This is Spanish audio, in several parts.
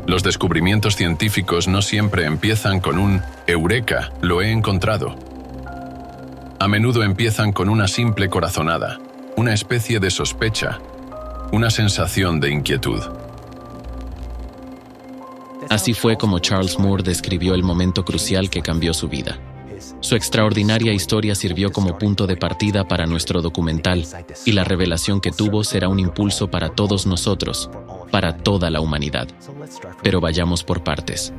Los descubrimientos científicos no siempre empiezan con un «Eureka, lo he encontrado». A menudo empiezan con una simple corazonada, una especie de sospecha, una sensación de inquietud. Así fue como Charles Moore describió el momento crucial que cambió su vida. Su extraordinaria historia sirvió como punto de partida para nuestro documental, y la revelación que tuvo será un impulso para todos nosotros, para toda la humanidad. Pero vayamos por partes.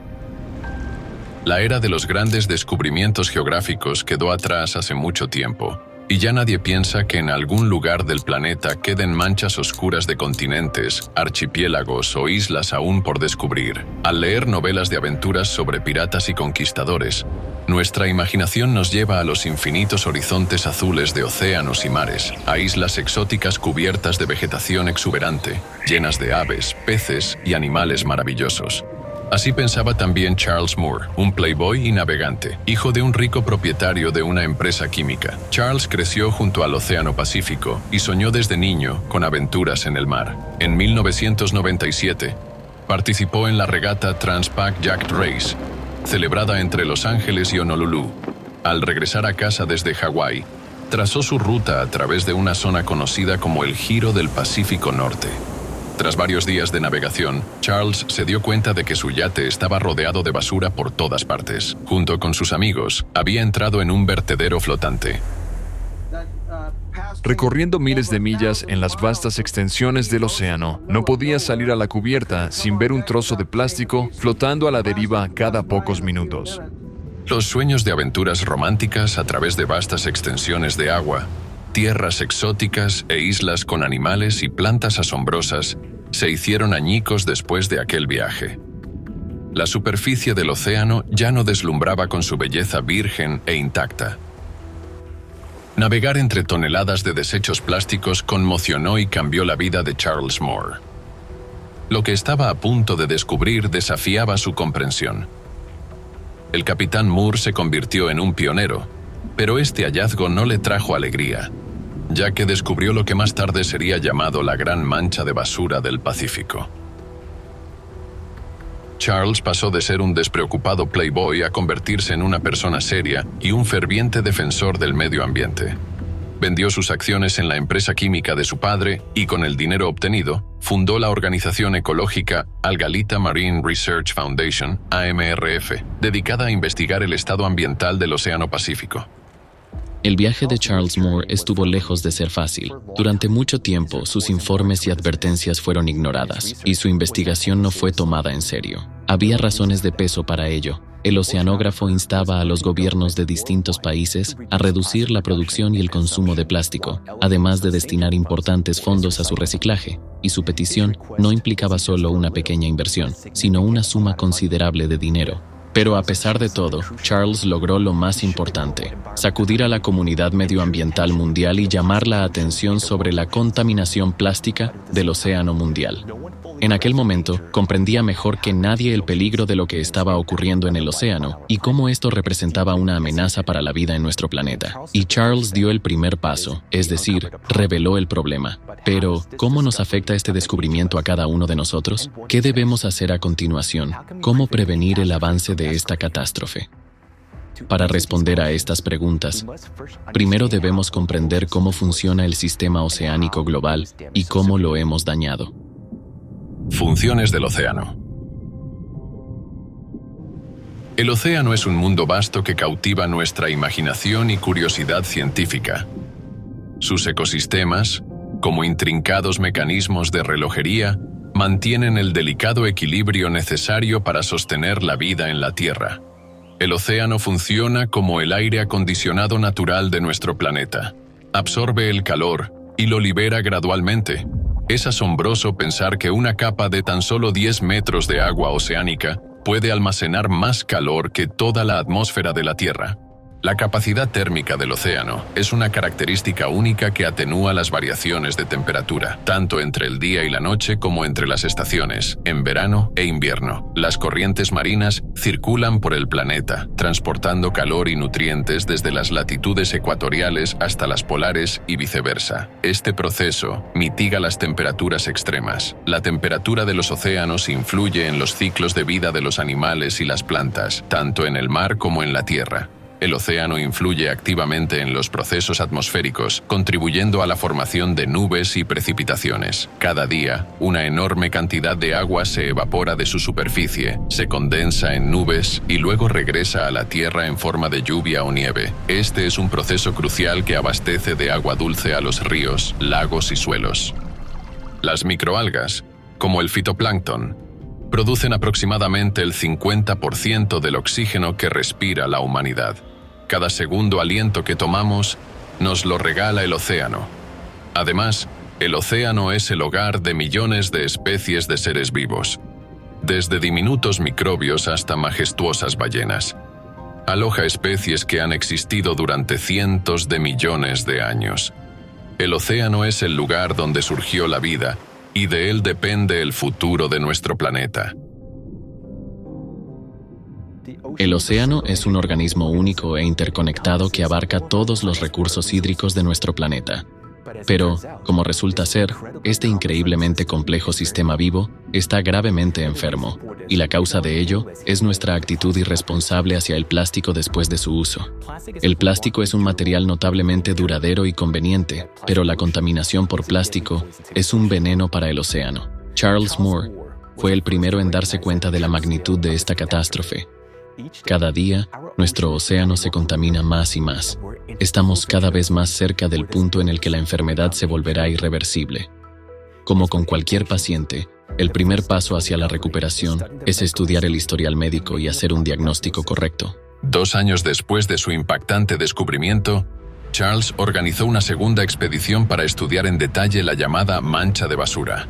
La era de los grandes descubrimientos geográficos quedó atrás hace mucho tiempo, y ya nadie piensa que en algún lugar del planeta queden manchas oscuras de continentes, archipiélagos o islas aún por descubrir. Al leer novelas de aventuras sobre piratas y conquistadores, nuestra imaginación nos lleva a los infinitos horizontes azules de océanos y mares, a islas exóticas cubiertas de vegetación exuberante, llenas de aves, peces y animales maravillosos. Así pensaba también Charles Moore, un playboy y navegante, hijo de un rico propietario de una empresa química. Charles creció junto al Océano Pacífico y soñó desde niño con aventuras en el mar. En 1997, participó en la regata Transpac Yacht Race, celebrada entre Los Ángeles y Honolulu. Al regresar a casa desde Hawái, trazó su ruta a través de una zona conocida como el Giro del Pacífico Norte. Tras varios días de navegación, Charles se dio cuenta de que su yate estaba rodeado de basura por todas partes. Junto con sus amigos, había entrado en un vertedero flotante. Recorriendo miles de millas en las vastas extensiones del océano, no podía salir a la cubierta sin ver un trozo de plástico flotando a la deriva cada pocos minutos. Los sueños de aventuras románticas a través de vastas extensiones de agua, tierras exóticas e islas con animales y plantas asombrosas se hicieron añicos después de aquel viaje. La superficie del océano ya no deslumbraba con su belleza virgen e intacta. Navegar entre toneladas de desechos plásticos conmocionó y cambió la vida de Charles Moore. Lo que estaba a punto de descubrir desafiaba su comprensión. El capitán Moore se convirtió en un pionero, pero este hallazgo no le trajo alegría, ya que descubrió lo que más tarde sería llamado la Gran Mancha de Basura del Pacífico. Charles pasó de ser un despreocupado playboy a convertirse en una persona seria y un ferviente defensor del medio ambiente. Vendió sus acciones en la empresa química de su padre y, con el dinero obtenido, fundó la organización ecológica Algalita Marine Research Foundation, AMRF, dedicada a investigar el estado ambiental del Océano Pacífico. El viaje de Charles Moore estuvo lejos de ser fácil. Durante mucho tiempo, sus informes y advertencias fueron ignoradas, y su investigación no fue tomada en serio. Había razones de peso para ello. El oceanógrafo instaba a los gobiernos de distintos países a reducir la producción y el consumo de plástico, además de destinar importantes fondos a su reciclaje, y su petición no implicaba solo una pequeña inversión, sino una suma considerable de dinero. Pero a pesar de todo, Charles logró lo más importante: sacudir a la comunidad medioambiental mundial y llamar la atención sobre la contaminación plástica del océano mundial. En aquel momento, comprendía mejor que nadie el peligro de lo que estaba ocurriendo en el océano y cómo esto representaba una amenaza para la vida en nuestro planeta. Y Charles dio el primer paso, es decir, reveló el problema. Pero, ¿cómo nos afecta este descubrimiento a cada uno de nosotros? ¿Qué debemos hacer a continuación? ¿Cómo prevenir el avance de esta catástrofe? Para responder a estas preguntas, primero debemos comprender cómo funciona el sistema oceánico global y cómo lo hemos dañado. Funciones del océano. El océano es un mundo vasto que cautiva nuestra imaginación y curiosidad científica. Sus ecosistemas, como intrincados mecanismos de relojería, mantienen el delicado equilibrio necesario para sostener la vida en la Tierra. El océano funciona como el aire acondicionado natural de nuestro planeta. Absorbe el calor y lo libera gradualmente. Es asombroso pensar que una capa de tan solo 10 metros de agua oceánica puede almacenar más calor que toda la atmósfera de la Tierra. La capacidad térmica del océano es una característica única que atenúa las variaciones de temperatura, tanto entre el día y la noche como entre las estaciones, en verano e invierno. Las corrientes marinas circulan por el planeta, transportando calor y nutrientes desde las latitudes ecuatoriales hasta las polares y viceversa. Este proceso mitiga las temperaturas extremas. La temperatura de los océanos influye en los ciclos de vida de los animales y las plantas, tanto en el mar como en la tierra. El océano influye activamente en los procesos atmosféricos, contribuyendo a la formación de nubes y precipitaciones. Cada día, una enorme cantidad de agua se evapora de su superficie, se condensa en nubes y luego regresa a la Tierra en forma de lluvia o nieve. Este es un proceso crucial que abastece de agua dulce a los ríos, lagos y suelos. Las microalgas, como el fitoplancton, producen aproximadamente el 50% del oxígeno que respira la humanidad. Cada segundo aliento que tomamos nos lo regala el océano. Además, el océano es el hogar de millones de especies de seres vivos, desde diminutos microbios hasta majestuosas ballenas. Aloja especies que han existido durante cientos de millones de años. El océano es el lugar donde surgió la vida, y de él depende el futuro de nuestro planeta. El océano es un organismo único e interconectado que abarca todos los recursos hídricos de nuestro planeta. Pero, como resulta ser, este increíblemente complejo sistema vivo está gravemente enfermo, y la causa de ello es nuestra actitud irresponsable hacia el plástico después de su uso. El plástico es un material notablemente duradero y conveniente, pero la contaminación por plástico es un veneno para el océano. Charles Moore fue el primero en darse cuenta de la magnitud de esta catástrofe. Cada día, nuestro océano se contamina más y más. Estamos cada vez más cerca del punto en el que la enfermedad se volverá irreversible. Como con cualquier paciente, el primer paso hacia la recuperación es estudiar el historial médico y hacer un diagnóstico correcto. 2 años después de su impactante descubrimiento, Charles organizó una segunda expedición para estudiar en detalle la llamada mancha de basura.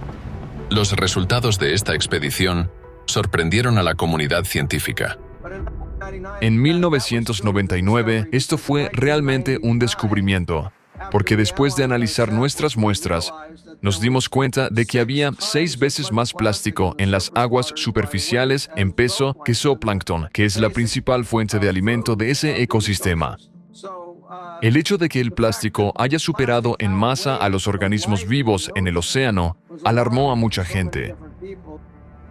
Los resultados de esta expedición sorprendieron a la comunidad científica. En 1999, esto fue realmente un descubrimiento, porque después de analizar nuestras muestras, nos dimos cuenta de que había 6 veces más plástico en las aguas superficiales en peso que zooplancton, que es la principal fuente de alimento de ese ecosistema. El hecho de que el plástico haya superado en masa a los organismos vivos en el océano alarmó a mucha gente.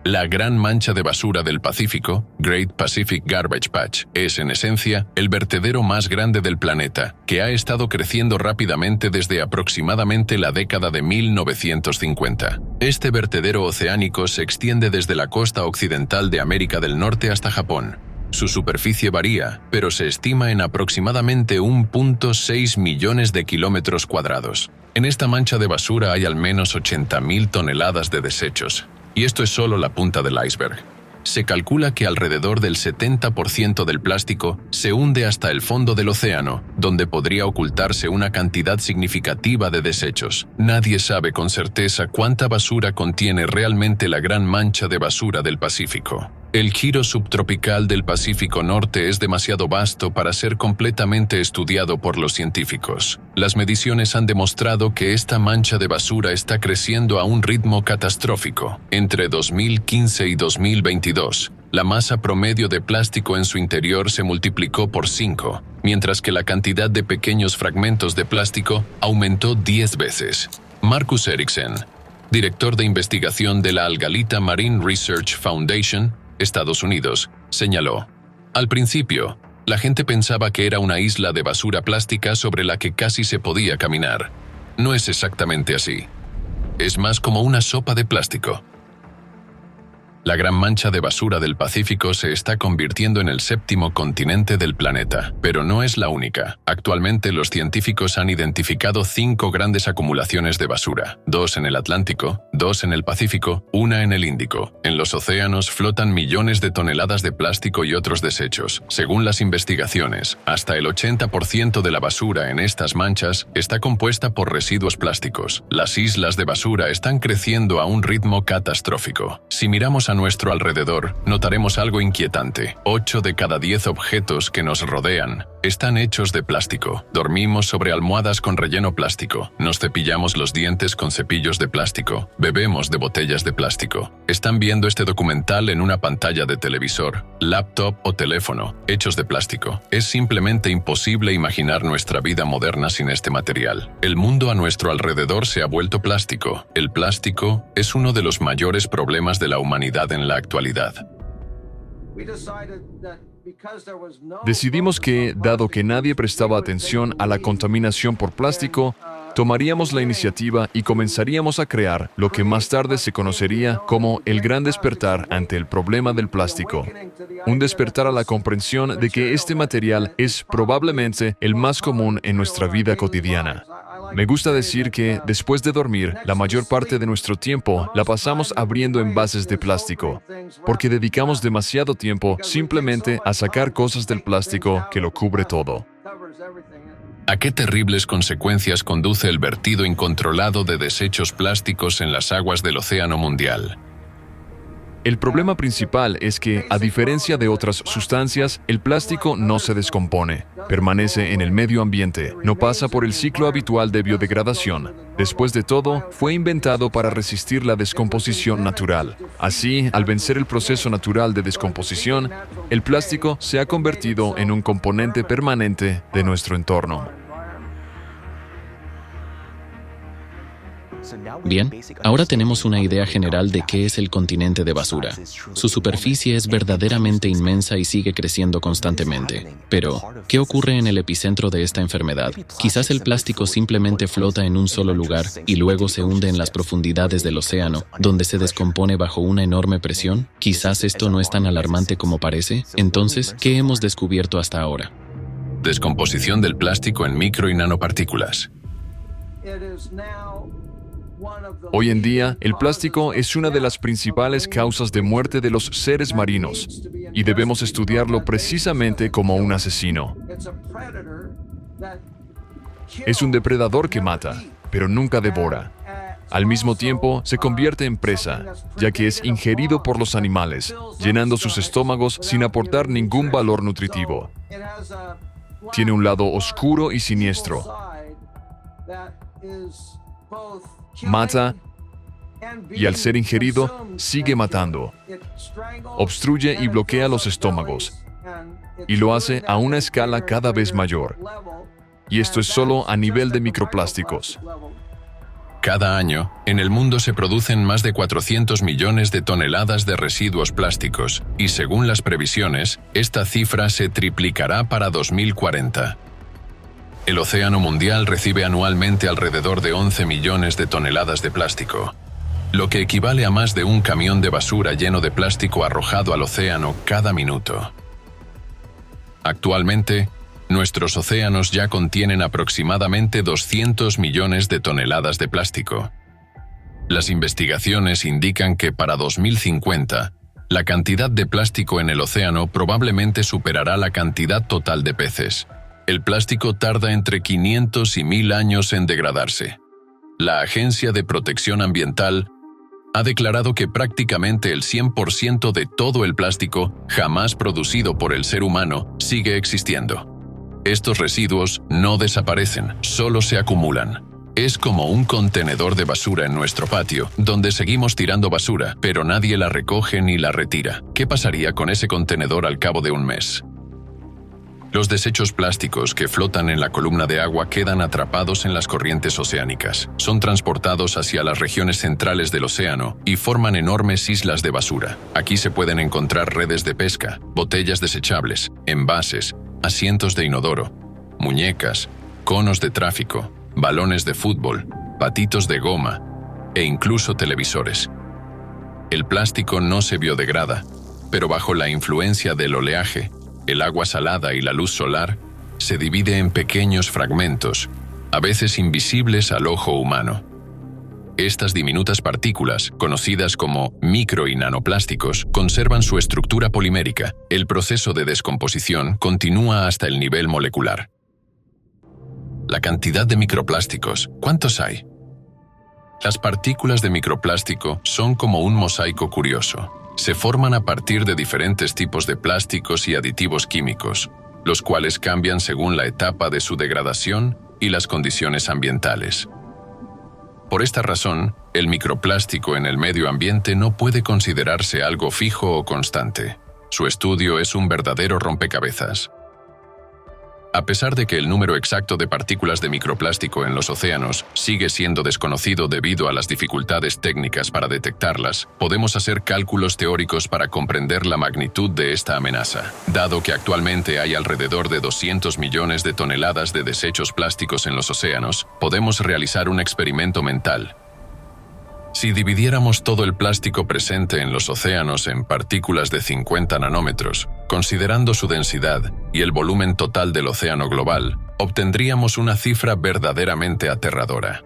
La gran mancha de basura del Pacífico, Great Pacific Garbage Patch, es en esencia el vertedero más grande del planeta, que ha estado creciendo rápidamente desde aproximadamente la década de 1950. Este vertedero oceánico se extiende desde la costa occidental de América del Norte hasta Japón. Su superficie varía, pero se estima en aproximadamente 1.6 millones de kilómetros cuadrados. En esta mancha de basura hay al menos 80.000 toneladas de desechos. Y esto es solo la punta del iceberg. Se calcula que alrededor del 70% del plástico se hunde hasta el fondo del océano, donde podría ocultarse una cantidad significativa de desechos. Nadie sabe con certeza cuánta basura contiene realmente la gran mancha de basura del Pacífico. El giro subtropical del Pacífico Norte es demasiado vasto para ser completamente estudiado por los científicos. Las mediciones han demostrado que esta mancha de basura está creciendo a un ritmo catastrófico. Entre 2015 y 2022, la masa promedio de plástico en su interior se multiplicó por 5, mientras que la cantidad de pequeños fragmentos de plástico aumentó 10 veces. Marcus Ericsson, director de investigación de la Algalita Marine Research Foundation, Estados Unidos, señaló: al principio, la gente pensaba que era una isla de basura plástica sobre la que casi se podía caminar. No es exactamente así. Es más como una sopa de plástico. La gran mancha de basura del Pacífico se está convirtiendo en el 7º continente del planeta, pero no es la única. Actualmente los científicos han identificado 5 grandes acumulaciones de basura, 2 en el Atlántico, 2 en el Pacífico, 1 en el Índico. En los océanos flotan millones de toneladas de plástico y otros desechos. Según las investigaciones, hasta el 80% de la basura en estas manchas está compuesta por residuos plásticos. Las islas de basura están creciendo a un ritmo catastrófico. Si miramos a a nuestro alrededor, notaremos algo inquietante. 8 de cada 10 objetos que nos rodean están hechos de plástico. Dormimos sobre almohadas con relleno plástico. Nos cepillamos los dientes con cepillos de plástico. Bebemos de botellas de plástico. Están viendo este documental en una pantalla de televisor, laptop o teléfono, hechos de plástico. Es simplemente imposible imaginar nuestra vida moderna sin este material. El mundo a nuestro alrededor se ha vuelto plástico. El plástico es uno de los mayores problemas de la humanidad en la actualidad. Decidimos que, dado que nadie prestaba atención a la contaminación por plástico, tomaríamos la iniciativa y comenzaríamos a crear lo que más tarde se conocería como el gran despertar ante el problema del plástico. Un despertar a la comprensión de que este material es probablemente el más común en nuestra vida cotidiana. Me gusta decir que, después de dormir, la mayor parte de nuestro tiempo la pasamos abriendo envases de plástico, porque dedicamos demasiado tiempo simplemente a sacar cosas del plástico que lo cubre todo. ¿A qué terribles consecuencias conduce el vertido incontrolado de desechos plásticos en las aguas del Océano Mundial? El problema principal es que, a diferencia de otras sustancias, el plástico no se descompone, permanece en el medio ambiente, no pasa por el ciclo habitual de biodegradación. Después de todo, fue inventado para resistir la descomposición natural. Así, al vencer el proceso natural de descomposición, el plástico se ha convertido en un componente permanente de nuestro entorno. Bien, ahora tenemos una idea general de qué es el continente de basura. Su superficie es verdaderamente inmensa y sigue creciendo constantemente. Pero, ¿qué ocurre en el epicentro de esta enfermedad? Quizás el plástico simplemente flota en un solo lugar y luego se hunde en las profundidades del océano, donde se descompone bajo una enorme presión. Quizás esto no es tan alarmante como parece. Entonces, ¿qué hemos descubierto hasta ahora? Descomposición del plástico en micro y nanopartículas. Hoy en día, el plástico es una de las principales causas de muerte de los seres marinos, y debemos estudiarlo precisamente como un asesino. Es un depredador que mata, pero nunca devora. Al mismo tiempo, se convierte en presa, ya que es ingerido por los animales, llenando sus estómagos sin aportar ningún valor nutritivo. Tiene un lado oscuro y siniestro. Mata y, al ser ingerido, sigue matando. Obstruye y bloquea los estómagos, y lo hace a una escala cada vez mayor. Y esto es solo a nivel de microplásticos. Cada año, en el mundo se producen más de 400 millones de toneladas de residuos plásticos, y según las previsiones, esta cifra se triplicará para 2040. El Océano Mundial recibe anualmente alrededor de 11 millones de toneladas de plástico, lo que equivale a más de un camión de basura lleno de plástico arrojado al océano cada minuto. Actualmente, nuestros océanos ya contienen aproximadamente 200 millones de toneladas de plástico. Las investigaciones indican que para 2050, la cantidad de plástico en el océano probablemente superará la cantidad total de peces. El plástico tarda entre 500 y 1000 años en degradarse. La Agencia de Protección Ambiental ha declarado que prácticamente el 100% de todo el plástico jamás producido por el ser humano sigue existiendo. Estos residuos no desaparecen, solo se acumulan. Es como un contenedor de basura en nuestro patio, donde seguimos tirando basura, pero nadie la recoge ni la retira. ¿Qué pasaría con ese contenedor al cabo de un mes? Los desechos plásticos que flotan en la columna de agua quedan atrapados en las corrientes oceánicas. Son transportados hacia las regiones centrales del océano y forman enormes islas de basura. Aquí se pueden encontrar redes de pesca, botellas desechables, envases, asientos de inodoro, muñecas, conos de tráfico, balones de fútbol, patitos de goma e incluso televisores. El plástico no se biodegrada, pero bajo la influencia del oleaje, el agua salada y la luz solar, se divide en pequeños fragmentos, a veces invisibles al ojo humano. Estas diminutas partículas, conocidas como micro y nanoplásticos, conservan su estructura polimérica. El proceso de descomposición continúa hasta el nivel molecular. La cantidad de microplásticos, ¿cuántos hay? Las partículas de microplástico son como un mosaico curioso. se forman a partir de diferentes tipos de plásticos y aditivos químicos, los cuales cambian según la etapa de su degradación y las condiciones ambientales. Por esta razón, el microplástico en el medio ambiente no puede considerarse algo fijo o constante. Su estudio es un verdadero rompecabezas. A pesar de que el número exacto de partículas de microplástico en los océanos sigue siendo desconocido debido a las dificultades técnicas para detectarlas, podemos hacer cálculos teóricos para comprender la magnitud de esta amenaza. Dado que actualmente hay alrededor de 200 millones de toneladas de desechos plásticos en los océanos, podemos realizar un experimento mental. Si dividiéramos todo el plástico presente en los océanos en partículas de 50 nanómetros, considerando su densidad y el volumen total del océano global, obtendríamos una cifra verdaderamente aterradora.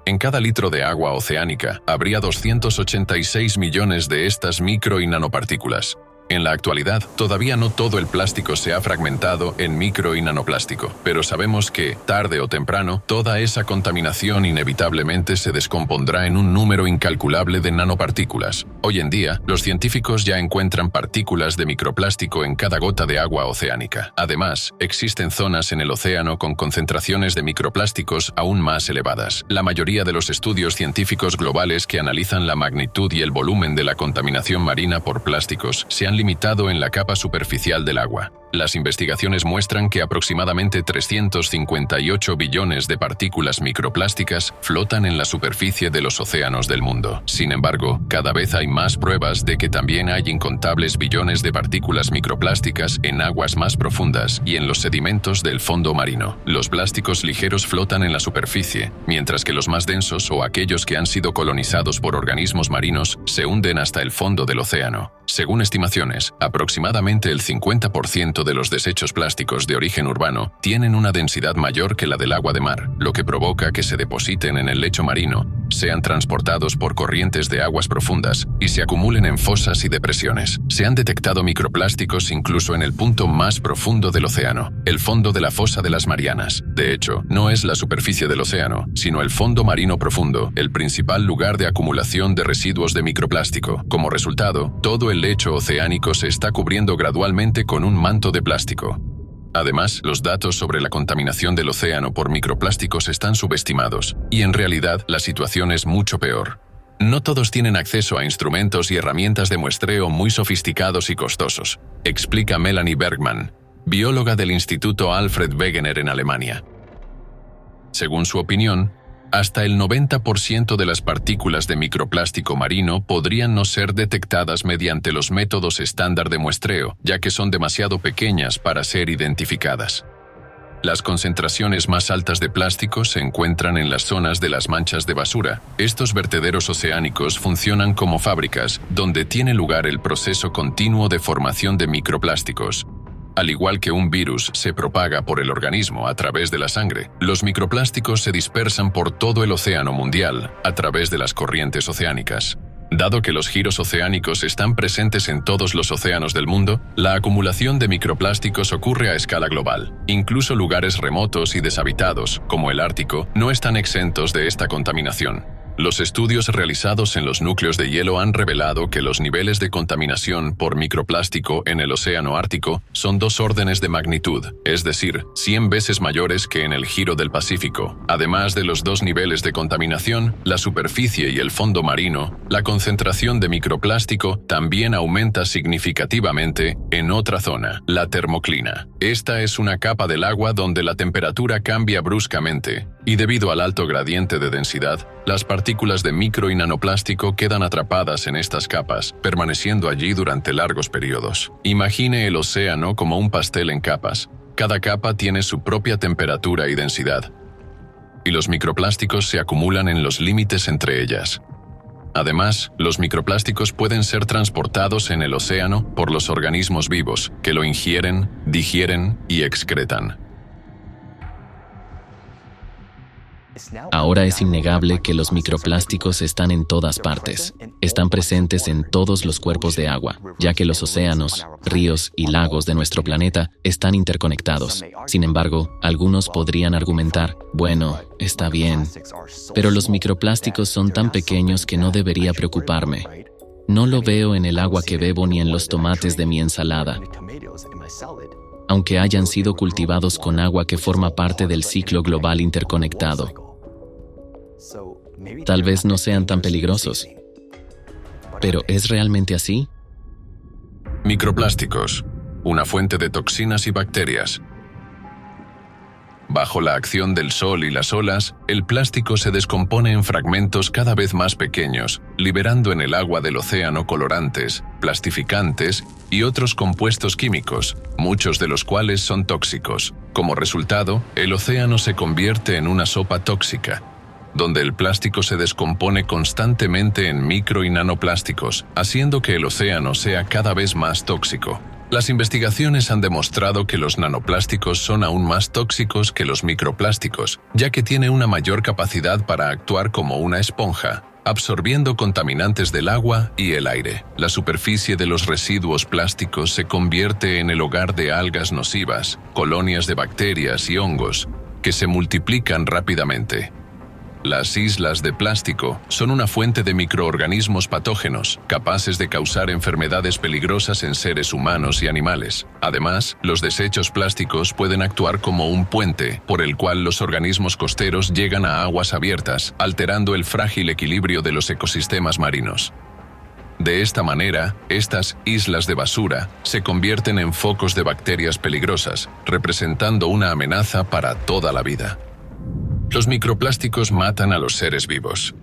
En cada litro de agua oceánica habría 286 millones de estas micro y nanopartículas. En la actualidad, todavía no todo el plástico se ha fragmentado en micro y nanoplástico, pero sabemos que, tarde o temprano, toda esa contaminación inevitablemente se descompondrá en un número incalculable de nanopartículas. Hoy en día, los científicos ya encuentran partículas de microplástico en cada gota de agua oceánica. Además, existen zonas en el océano con concentraciones de microplásticos aún más elevadas. La mayoría de los estudios científicos globales que analizan la magnitud y el volumen de la contaminación marina por plásticos se han limitado en la capa superficial del agua. Las investigaciones muestran que aproximadamente 358 billones de partículas microplásticas flotan en la superficie de los océanos del mundo. Sin embargo, cada vez hay más pruebas de que también hay incontables billones de partículas microplásticas en aguas más profundas y en los sedimentos del fondo marino. Los plásticos ligeros flotan en la superficie, mientras que los más densos o aquellos que han sido colonizados por organismos marinos se hunden hasta el fondo del océano. Según estimaciones, aproximadamente el 50% de los desechos plásticos de origen urbano tienen una densidad mayor que la del agua de mar, lo que provoca que se depositen en el lecho marino, sean transportados por corrientes de aguas profundas y se acumulen en fosas y depresiones. Se han detectado microplásticos incluso en el punto más profundo del océano, el fondo de la fosa de las Marianas. De hecho, no es la superficie del océano, sino el fondo marino profundo, el principal lugar de acumulación de residuos de microplástico. Como resultado, todo el lecho oceánico se está cubriendo gradualmente con un manto de plástico. Además, los datos sobre la contaminación del océano por microplásticos están subestimados, y en realidad la situación es mucho peor. No todos tienen acceso a instrumentos y herramientas de muestreo muy sofisticados y costosos, explica Melanie Bergman, bióloga del Instituto Alfred Wegener en Alemania. Según su opinión, hasta el 90% de las partículas de microplástico marino podrían no ser detectadas mediante los métodos estándar de muestreo, ya que son demasiado pequeñas para ser identificadas. Las concentraciones más altas de plástico se encuentran en las zonas de las manchas de basura. Estos vertederos oceánicos funcionan como fábricas, donde tiene lugar el proceso continuo de formación de microplásticos. Al igual que un virus se propaga por el organismo a través de la sangre, los microplásticos se dispersan por todo el océano mundial a través de las corrientes oceánicas. Dado que los giros oceánicos están presentes en todos los océanos del mundo, la acumulación de microplásticos ocurre a escala global. Incluso lugares remotos y deshabitados, como el Ártico, no están exentos de esta contaminación. Los estudios realizados en los núcleos de hielo han revelado que los niveles de contaminación por microplástico en el océano Ártico son 2 órdenes de magnitud, es decir, 100 veces mayores que en el giro del Pacífico. Además de los 2 niveles de contaminación, la superficie y el fondo marino, la concentración de microplástico también aumenta significativamente en otra zona, la termoclina. Esta es una capa del agua donde la temperatura cambia bruscamente, y debido al alto gradiente de densidad, las partículas de micro y nanoplástico quedan atrapadas en estas capas, permaneciendo allí durante largos periodos. Imagine el océano como un pastel en capas. Cada capa tiene su propia temperatura y densidad, y los microplásticos se acumulan en los límites entre ellas. Además, los microplásticos pueden ser transportados en el océano por los organismos vivos, que lo ingieren, digieren y excretan. Ahora es innegable que los microplásticos están en todas partes. Están presentes en todos los cuerpos de agua, ya que los océanos, ríos y lagos de nuestro planeta están interconectados. Sin embargo, algunos podrían argumentar, bueno, está bien, pero los microplásticos son tan pequeños que no debería preocuparme. No lo veo en el agua que bebo ni en los tomates de mi ensalada, aunque hayan sido cultivados con agua que forma parte del ciclo global interconectado. Tal vez no sean tan peligrosos. ¿Pero es realmente así? Microplásticos, una fuente de toxinas y bacterias. Bajo la acción del sol y las olas, el plástico se descompone en fragmentos cada vez más pequeños, liberando en el agua del océano colorantes, plastificantes y otros compuestos químicos, muchos de los cuales son tóxicos. Como resultado, el océano se convierte en una sopa tóxica, donde el plástico se descompone constantemente en micro y nanoplásticos, haciendo que el océano sea cada vez más tóxico. Las investigaciones han demostrado que los nanoplásticos son aún más tóxicos que los microplásticos, ya que tiene una mayor capacidad para actuar como una esponja, absorbiendo contaminantes del agua y el aire. La superficie de los residuos plásticos se convierte en el hogar de algas nocivas, colonias de bacterias y hongos, que se multiplican rápidamente. Las islas de plástico son una fuente de microorganismos patógenos, capaces de causar enfermedades peligrosas en seres humanos y animales. Además, los desechos plásticos pueden actuar como un puente por el cual los organismos costeros llegan a aguas abiertas, alterando el frágil equilibrio de los ecosistemas marinos. De esta manera, estas islas de basura se convierten en focos de bacterias peligrosas, representando una amenaza para toda la vida. Los microplásticos matan a los seres vivos.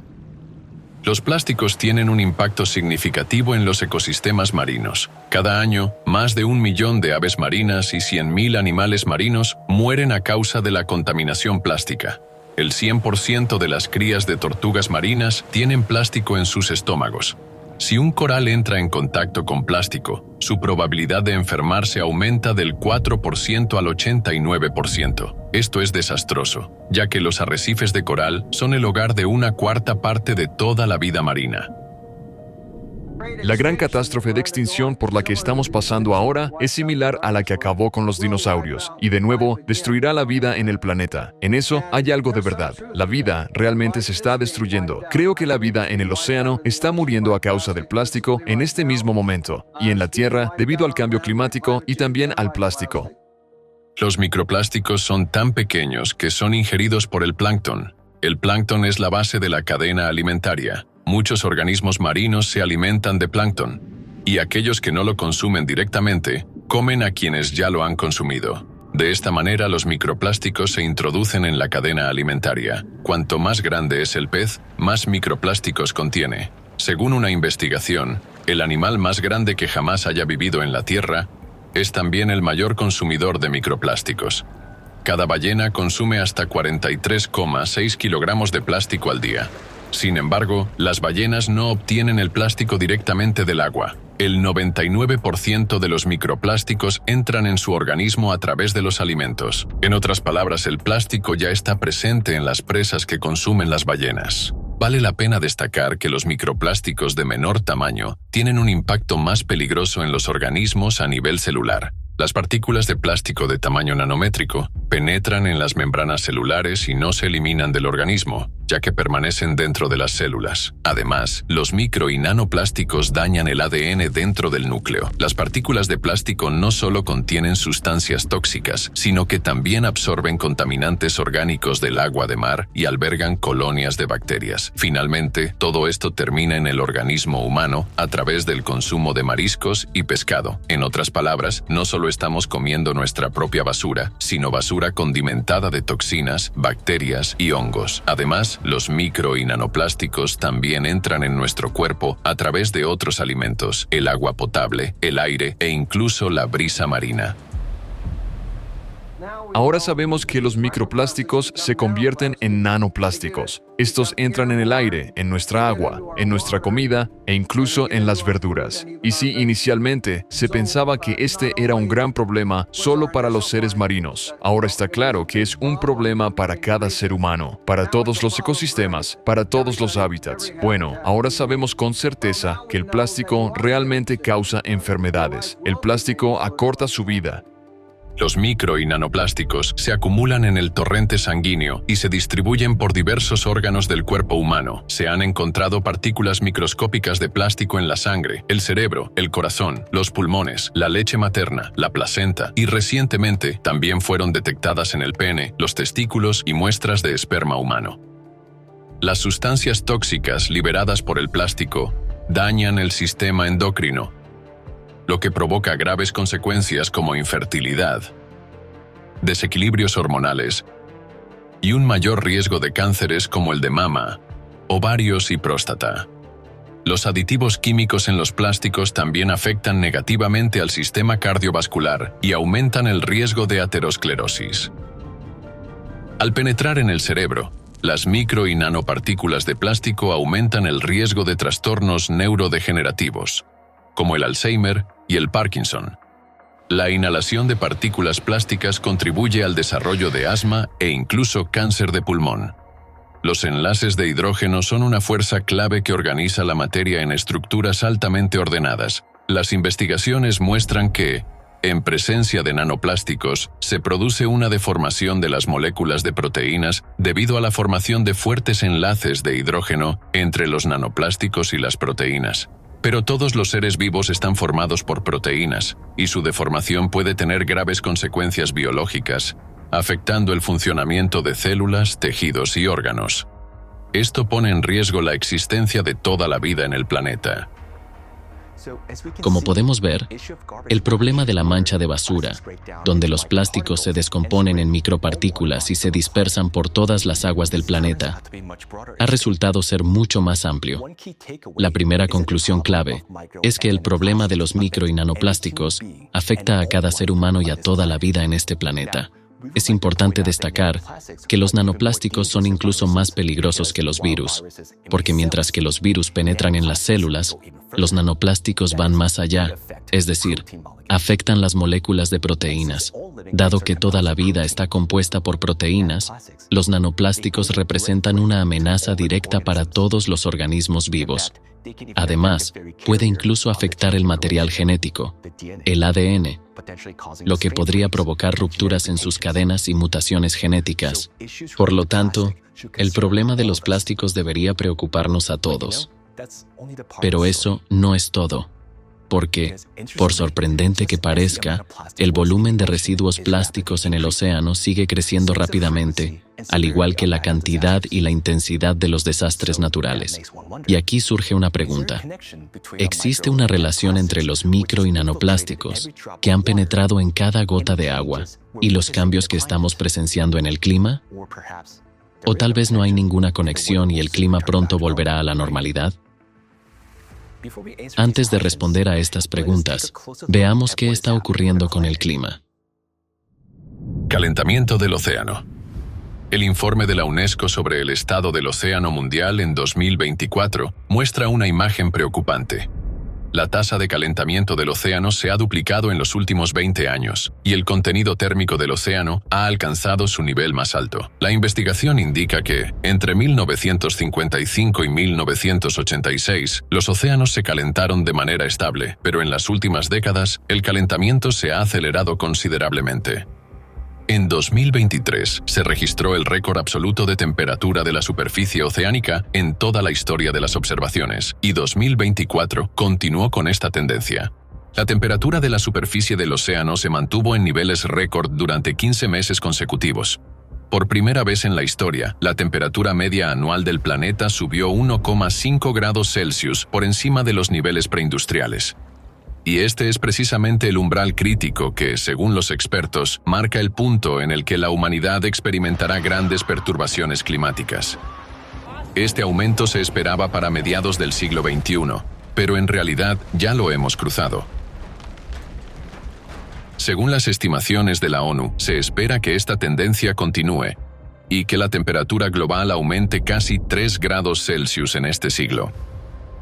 Los plásticos tienen un impacto significativo en los ecosistemas marinos. Cada año, más de 1 millón de aves marinas y 100.000 animales marinos mueren a causa de la contaminación plástica. El 100% de las crías de tortugas marinas tienen plástico en sus estómagos. Si un coral entra en contacto con plástico, su probabilidad de enfermarse aumenta del 4% al 89%. Esto es desastroso, ya que los arrecifes de coral son el hogar de 1/4 parte de toda la vida marina. La gran catástrofe de extinción por la que estamos pasando ahora es similar a la que acabó con los dinosaurios y de nuevo destruirá la vida en el planeta. En eso hay algo de verdad. La vida realmente se está destruyendo. Creo que la vida en el océano está muriendo a causa del plástico en este mismo momento y en la Tierra debido al cambio climático y también al plástico. Los microplásticos son tan pequeños que son ingeridos por el plancton. El plancton es la base de la cadena alimentaria. Muchos organismos marinos se alimentan de plancton, y aquellos que no lo consumen directamente, comen a quienes ya lo han consumido. De esta manera, los microplásticos se introducen en la cadena alimentaria. Cuanto más grande es el pez, más microplásticos contiene. Según una investigación, el animal más grande que jamás haya vivido en la Tierra es también el mayor consumidor de microplásticos. Cada ballena consume hasta 43,6 kilogramos de plástico al día. Sin embargo, las ballenas no obtienen el plástico directamente del agua. El 99% de los microplásticos entran en su organismo a través de los alimentos. En otras palabras, el plástico ya está presente en las presas que consumen las ballenas. Vale la pena destacar que los microplásticos de menor tamaño tienen un impacto más peligroso en los organismos a nivel celular. Las partículas de plástico de tamaño nanométrico penetran en las membranas celulares y no se eliminan del organismo, ya que permanecen dentro de las células. Además, los micro y nanoplásticos dañan el ADN dentro del núcleo. Las partículas de plástico no solo contienen sustancias tóxicas, sino que también absorben contaminantes orgánicos del agua de mar y albergan colonias de bacterias. Finalmente, todo esto termina en el organismo humano a través del consumo de mariscos y pescado. En otras palabras, no solo estamos comiendo nuestra propia basura, sino basura condimentada de toxinas, bacterias y hongos. Además, los micro y nanoplásticos también entran en nuestro cuerpo a través de otros alimentos, el agua potable, el aire e incluso la brisa marina. Ahora sabemos que los microplásticos se convierten en nanoplásticos. Estos entran en el aire, en nuestra agua, en nuestra comida e incluso en las verduras. Y si inicialmente se pensaba que este era un gran problema solo para los seres marinos, ahora está claro que es un problema para cada ser humano, para todos los ecosistemas, para todos los hábitats. Bueno, ahora sabemos con certeza que el plástico realmente causa enfermedades. El plástico acorta su vida. Los micro y nanoplásticos se acumulan en el torrente sanguíneo y se distribuyen por diversos órganos del cuerpo humano. Se han encontrado partículas microscópicas de plástico en la sangre, el cerebro, el corazón, los pulmones, la leche materna, la placenta y recientemente también fueron detectadas en el pene, los testículos y muestras de esperma humano. Las sustancias tóxicas liberadas por el plástico dañan el sistema endocrino, lo que provoca graves consecuencias como infertilidad, desequilibrios hormonales y un mayor riesgo de cánceres como el de mama, ovarios y próstata. Los aditivos químicos en los plásticos también afectan negativamente al sistema cardiovascular y aumentan el riesgo de aterosclerosis. Al penetrar en el cerebro, las micro y nanopartículas de plástico aumentan el riesgo de trastornos neurodegenerativos, como el Alzheimer y el Parkinson. La inhalación de partículas plásticas contribuye al desarrollo de asma e incluso cáncer de pulmón. Los enlaces de hidrógeno son una fuerza clave que organiza la materia en estructuras altamente ordenadas. Las investigaciones muestran que, en presencia de nanoplásticos, se produce una deformación de las moléculas de proteínas debido a la formación de fuertes enlaces de hidrógeno entre los nanoplásticos y las proteínas. Pero todos los seres vivos están formados por proteínas, y su deformación puede tener graves consecuencias biológicas, afectando el funcionamiento de células, tejidos y órganos. Esto pone en riesgo la existencia de toda la vida en el planeta. Como podemos ver, el problema de la mancha de basura, donde los plásticos se descomponen en micropartículas y se dispersan por todas las aguas del planeta, ha resultado ser mucho más amplio. La primera conclusión clave es que el problema de los micro y nanoplásticos afecta a cada ser humano y a toda la vida en este planeta. Es importante destacar que los nanoplásticos son incluso más peligrosos que los virus, porque mientras que los virus penetran en las células, los nanoplásticos van más allá, es decir, afectan las moléculas de proteínas. Dado que toda la vida está compuesta por proteínas, los nanoplásticos representan una amenaza directa para todos los organismos vivos. Además, puede incluso afectar el material genético, el ADN, lo que podría provocar rupturas en sus cadenas y mutaciones genéticas. Por lo tanto, el problema de los plásticos debería preocuparnos a todos. Pero eso no es todo, porque, por sorprendente que parezca, el volumen de residuos plásticos en el océano sigue creciendo rápidamente, al igual que la cantidad y la intensidad de los desastres naturales. Y aquí surge una pregunta. ¿Existe una relación entre los micro y nanoplásticos que han penetrado en cada gota de agua y los cambios que estamos presenciando en el clima? ¿O tal vez no hay ninguna conexión y el clima pronto volverá a la normalidad? Antes de responder a estas preguntas, veamos qué está ocurriendo con el clima. Calentamiento del océano. El informe de la UNESCO sobre el estado del océano mundial en 2024 muestra una imagen preocupante. La tasa de calentamiento del océano se ha duplicado en los últimos 20 años, y el contenido térmico del océano ha alcanzado su nivel más alto. La investigación indica que, entre 1955 y 1986, los océanos se calentaron de manera estable, pero en las últimas décadas, el calentamiento se ha acelerado considerablemente. En 2023 se registró el récord absoluto de temperatura de la superficie oceánica en toda la historia de las observaciones, y 2024 continuó con esta tendencia. La temperatura de la superficie del océano se mantuvo en niveles récord durante 15 meses consecutivos. Por primera vez en la historia, la temperatura media anual del planeta subió 1,5 grados Celsius por encima de los niveles preindustriales. Y este es precisamente el umbral crítico que, según los expertos, marca el punto en el que la humanidad experimentará grandes perturbaciones climáticas. Este aumento se esperaba para mediados del siglo XXI, pero en realidad ya lo hemos cruzado. Según las estimaciones de la ONU, se espera que esta tendencia continúe y que la temperatura global aumente casi 3 grados Celsius en este siglo.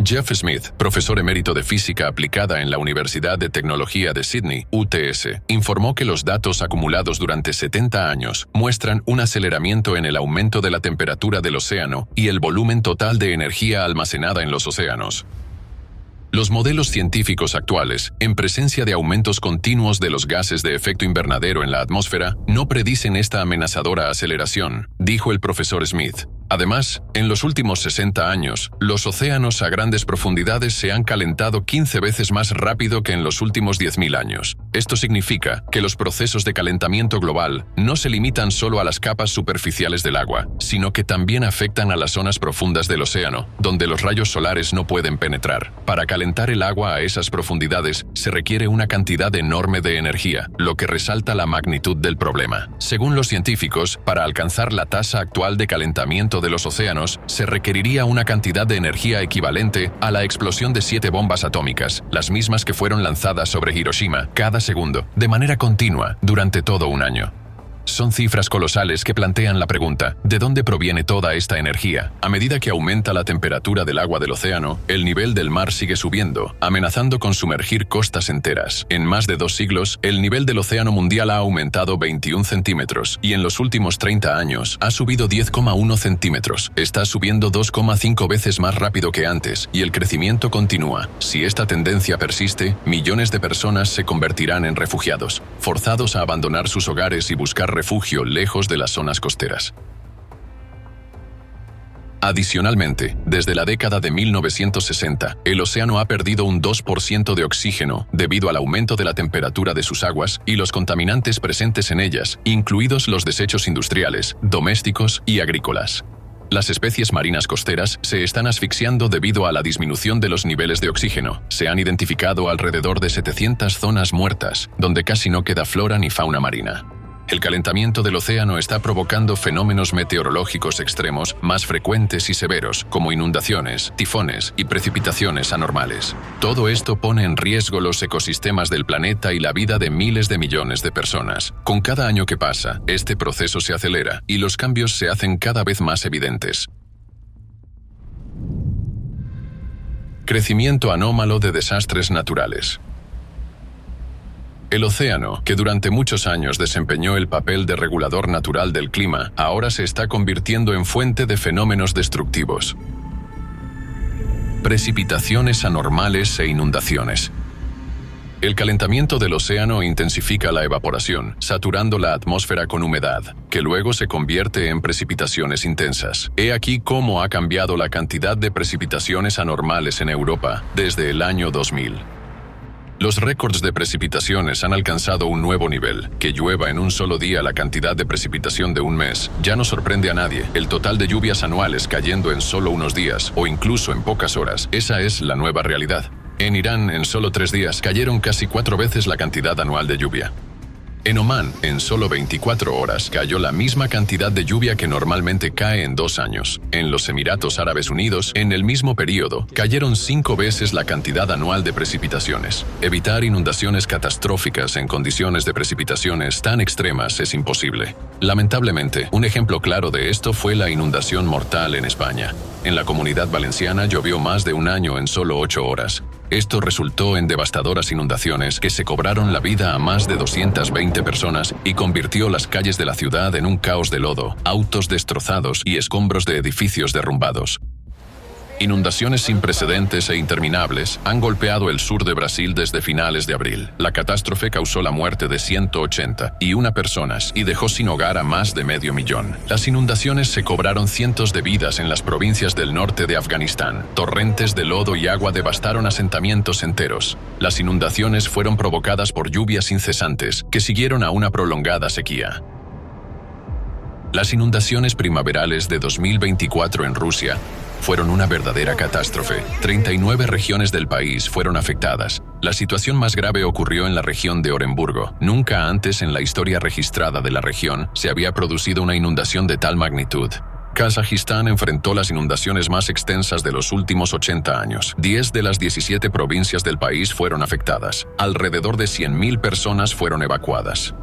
Jeff Smith, profesor emérito de física aplicada en la Universidad de Tecnología de Sydney, UTS, informó que los datos acumulados durante 70 años muestran un aceleramiento en el aumento de la temperatura del océano y el volumen total de energía almacenada en los océanos. Los modelos científicos actuales, en presencia de aumentos continuos de los gases de efecto invernadero en la atmósfera, no predicen esta amenazadora aceleración, dijo el profesor Smith. Además, en los últimos 60 años, los océanos a grandes profundidades se han calentado 15 veces más rápido que en los últimos 10.000 años. Esto significa que los procesos de calentamiento global no se limitan solo a las capas superficiales del agua, sino que también afectan a las zonas profundas del océano, donde los rayos solares no pueden penetrar. Para calentar el agua a esas profundidades se requiere una cantidad enorme de energía, lo que resalta la magnitud del problema. Según los científicos, para alcanzar la tasa actual de calentamiento de los océanos, se requeriría una cantidad de energía equivalente a la explosión de 7 bombas atómicas, las mismas que fueron lanzadas sobre Hiroshima, cada segundo, de manera continua, durante todo un año. Son cifras colosales que plantean la pregunta, ¿de dónde proviene toda esta energía? A medida que aumenta la temperatura del agua del océano, el nivel del mar sigue subiendo, amenazando con sumergir costas enteras. En más de 2 siglos, el nivel del océano mundial ha aumentado 21 centímetros y en los últimos 30 años ha subido 10,1 centímetros. Está subiendo 2,5 veces más rápido que antes y el crecimiento continúa. Si esta tendencia persiste, millones de personas se convertirán en refugiados, forzados a abandonar sus hogares y buscar refugio lejos de las zonas costeras. Adicionalmente, desde la década de 1960, el océano ha perdido un 2% de oxígeno debido al aumento de la temperatura de sus aguas y los contaminantes presentes en ellas, incluidos los desechos industriales, domésticos y agrícolas. Las especies marinas costeras se están asfixiando debido a la disminución de los niveles de oxígeno. Se han identificado alrededor de 700 zonas muertas, donde casi no queda flora ni fauna marina. El calentamiento del océano está provocando fenómenos meteorológicos extremos más frecuentes y severos, como inundaciones, tifones y precipitaciones anormales. Todo esto pone en riesgo los ecosistemas del planeta y la vida de miles de millones de personas. Con cada año que pasa, este proceso se acelera y los cambios se hacen cada vez más evidentes. Crecimiento anómalo de desastres naturales. El océano, que durante muchos años desempeñó el papel de regulador natural del clima, ahora se está convirtiendo en fuente de fenómenos destructivos. Precipitaciones anormales e inundaciones. El calentamiento del océano intensifica la evaporación, saturando la atmósfera con humedad, que luego se convierte en precipitaciones intensas. He aquí cómo ha cambiado la cantidad de precipitaciones anormales en Europa desde el año 2000. Los récords de precipitaciones han alcanzado un nuevo nivel. Que llueva en un solo día la cantidad de precipitación de un mes ya no sorprende a nadie. El total de lluvias anuales cayendo en solo unos días o incluso en pocas horas, esa es la nueva realidad. En Irán, en solo 3 días, cayeron casi 4 veces la cantidad anual de lluvia. En Omán, en solo 24 horas, cayó la misma cantidad de lluvia que normalmente cae en 2 años. En los Emiratos Árabes Unidos, en el mismo periodo, cayeron 5 veces la cantidad anual de precipitaciones. Evitar inundaciones catastróficas en condiciones de precipitaciones tan extremas es imposible. Lamentablemente, un ejemplo claro de esto fue la inundación mortal en España. En la Comunidad Valenciana llovió más de un año en solo 8 horas. Esto resultó en devastadoras inundaciones que se cobraron la vida a más de 220 personas y convirtió las calles de la ciudad en un caos de lodo, autos destrozados y escombros de edificios derrumbados. Inundaciones sin precedentes e interminables han golpeado el sur de Brasil desde finales de abril. La catástrofe causó la muerte de 181 personas y dejó sin hogar a más de 500.000. Las inundaciones se cobraron cientos de vidas en las provincias del norte de Afganistán. Torrentes de lodo y agua devastaron asentamientos enteros. Las inundaciones fueron provocadas por lluvias incesantes que siguieron a una prolongada sequía. Las inundaciones primaverales de 2024 en Rusia fueron una verdadera catástrofe. 39 regiones del país fueron afectadas. La situación más grave ocurrió en la región de Oremburgo. Nunca antes en la historia registrada de la región se había producido una inundación de tal magnitud. Kazajistán enfrentó las inundaciones más extensas de los últimos 80 años. 10 de las 17 provincias del país fueron afectadas. Alrededor de 100.000 personas fueron evacuadas.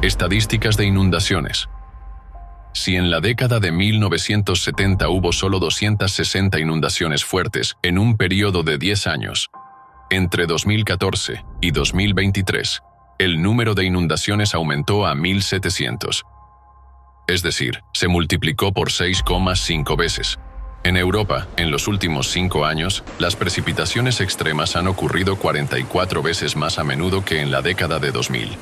Estadísticas de inundaciones. Si en la década de 1970 hubo solo 260 inundaciones fuertes en un periodo de 10 años, entre 2014 y 2023, el número de inundaciones aumentó a 1.700. Es decir, se multiplicó por 6,5 veces. En Europa, en los últimos 5 años, las precipitaciones extremas han ocurrido 44 veces más a menudo que en la década de 2000.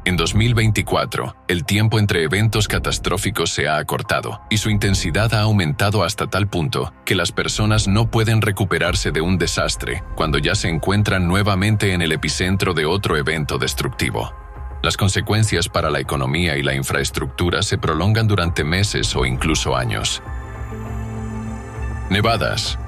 En 2024, el tiempo entre eventos catastróficos se ha acortado y su intensidad ha aumentado hasta tal punto que las personas no pueden recuperarse de un desastre cuando ya se encuentran nuevamente en el epicentro de otro evento destructivo. Las consecuencias para la economía y la infraestructura se prolongan durante meses o incluso años. Nevadas.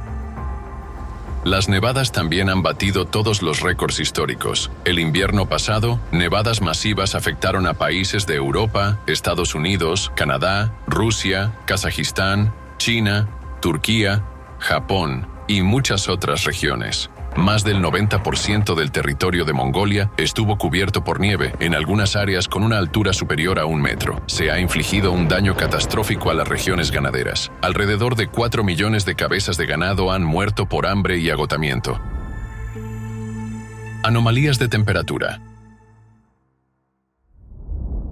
Las nevadas también han batido todos los récords históricos. El invierno pasado, nevadas masivas afectaron a países de Europa, Estados Unidos, Canadá, Rusia, Kazajistán, China, Turquía, Japón y muchas otras regiones. Más del 90% del territorio de Mongolia estuvo cubierto por nieve, en algunas áreas con una altura superior a 1 metro. Se ha infligido un daño catastrófico a las regiones ganaderas. Alrededor de 4 millones de cabezas de ganado han muerto por hambre y agotamiento. Anomalías de temperatura.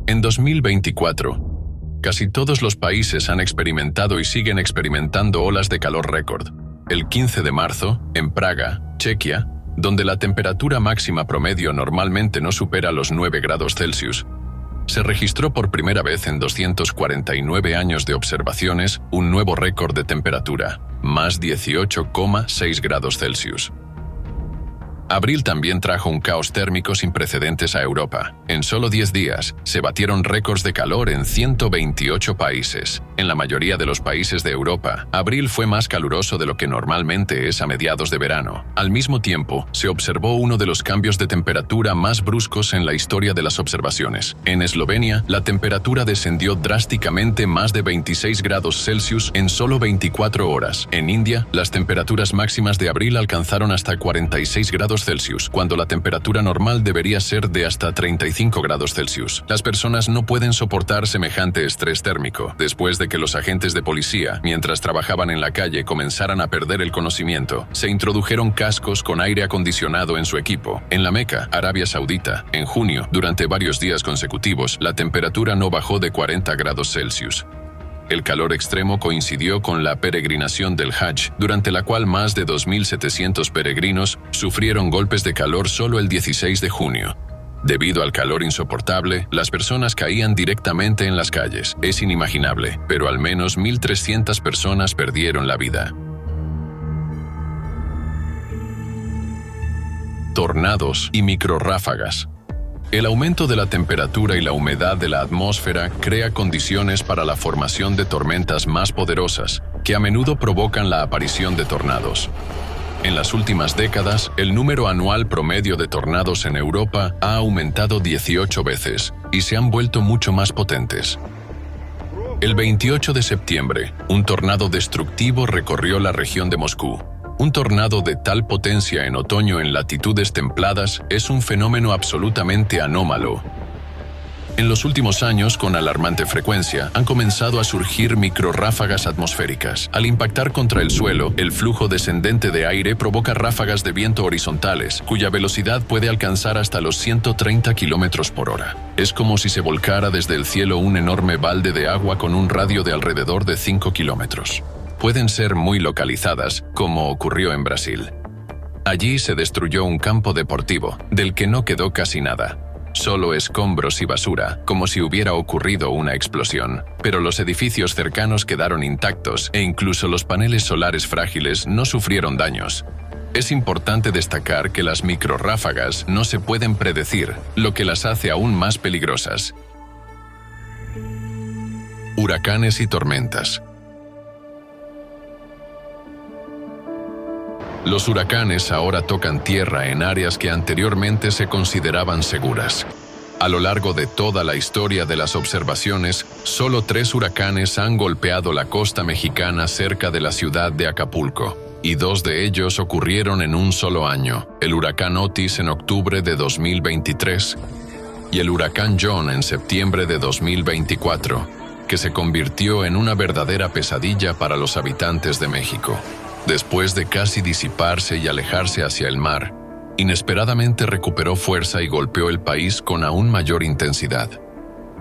En 2024, casi todos los países han experimentado y siguen experimentando olas de calor récord. El 15 de marzo, en Praga, Chequia, donde la temperatura máxima promedio normalmente no supera los 9 grados Celsius, se registró por primera vez en 249 años de observaciones un nuevo récord de temperatura, más 18,6 grados Celsius. Abril también trajo un caos térmico sin precedentes a Europa. En solo 10 días, se batieron récords de calor en 128 países. En la mayoría de los países de Europa, abril fue más caluroso de lo que normalmente es a mediados de verano. Al mismo tiempo, se observó uno de los cambios de temperatura más bruscos en la historia de las observaciones. En Eslovenia, la temperatura descendió drásticamente más de 26 grados Celsius en solo 24 horas. En India, las temperaturas máximas de abril alcanzaron hasta 46 grados Celsius, cuando la temperatura normal debería ser de hasta 35 grados Celsius. Las personas no pueden soportar semejante estrés térmico. Después de que los agentes de policía, mientras trabajaban en la calle, comenzaran a perder el conocimiento, se introdujeron cascos con aire acondicionado en su equipo. En la Meca, Arabia Saudita, en junio, durante varios días consecutivos, la temperatura no bajó de 40 grados Celsius. El calor extremo coincidió con la peregrinación del Hajj, durante la cual más de 2.700 peregrinos sufrieron golpes de calor solo el 16 de junio. Debido al calor insoportable, las personas caían directamente en las calles. Es inimaginable, pero al menos 1.300 personas perdieron la vida. Tornados y microrráfagas. El aumento de la temperatura y la humedad de la atmósfera crea condiciones para la formación de tormentas más poderosas, que a menudo provocan la aparición de tornados. En las últimas décadas, el número anual promedio de tornados en Europa ha aumentado 18 veces y se han vuelto mucho más potentes. El 28 de septiembre, un tornado destructivo recorrió la región de Moscú. Un tornado de tal potencia en otoño en latitudes templadas es un fenómeno absolutamente anómalo. En los últimos años, con alarmante frecuencia, han comenzado a surgir microrráfagas atmosféricas. Al impactar contra el suelo, el flujo descendente de aire provoca ráfagas de viento horizontales, cuya velocidad puede alcanzar hasta los 130 km por hora. Es como si se volcara desde el cielo un enorme balde de agua con un radio de alrededor de 5 kilómetros. Pueden ser muy localizadas, como ocurrió en Brasil. Allí se destruyó un campo deportivo, del que no quedó casi nada. Solo escombros y basura, como si hubiera ocurrido una explosión. Pero los edificios cercanos quedaron intactos e incluso los paneles solares frágiles no sufrieron daños. Es importante destacar que las microrráfagas no se pueden predecir, lo que las hace aún más peligrosas. Huracanes y tormentas. Los huracanes ahora tocan tierra en áreas que anteriormente se consideraban seguras. A lo largo de toda la historia de las observaciones, solo 3 huracanes han golpeado la costa mexicana cerca de la ciudad de Acapulco, y 2 de ellos ocurrieron en un solo año: el huracán Otis en octubre de 2023 y el huracán John en septiembre de 2024, que se convirtió en una verdadera pesadilla para los habitantes de México. Después de casi disiparse y alejarse hacia el mar, inesperadamente recuperó fuerza y golpeó el país con aún mayor intensidad.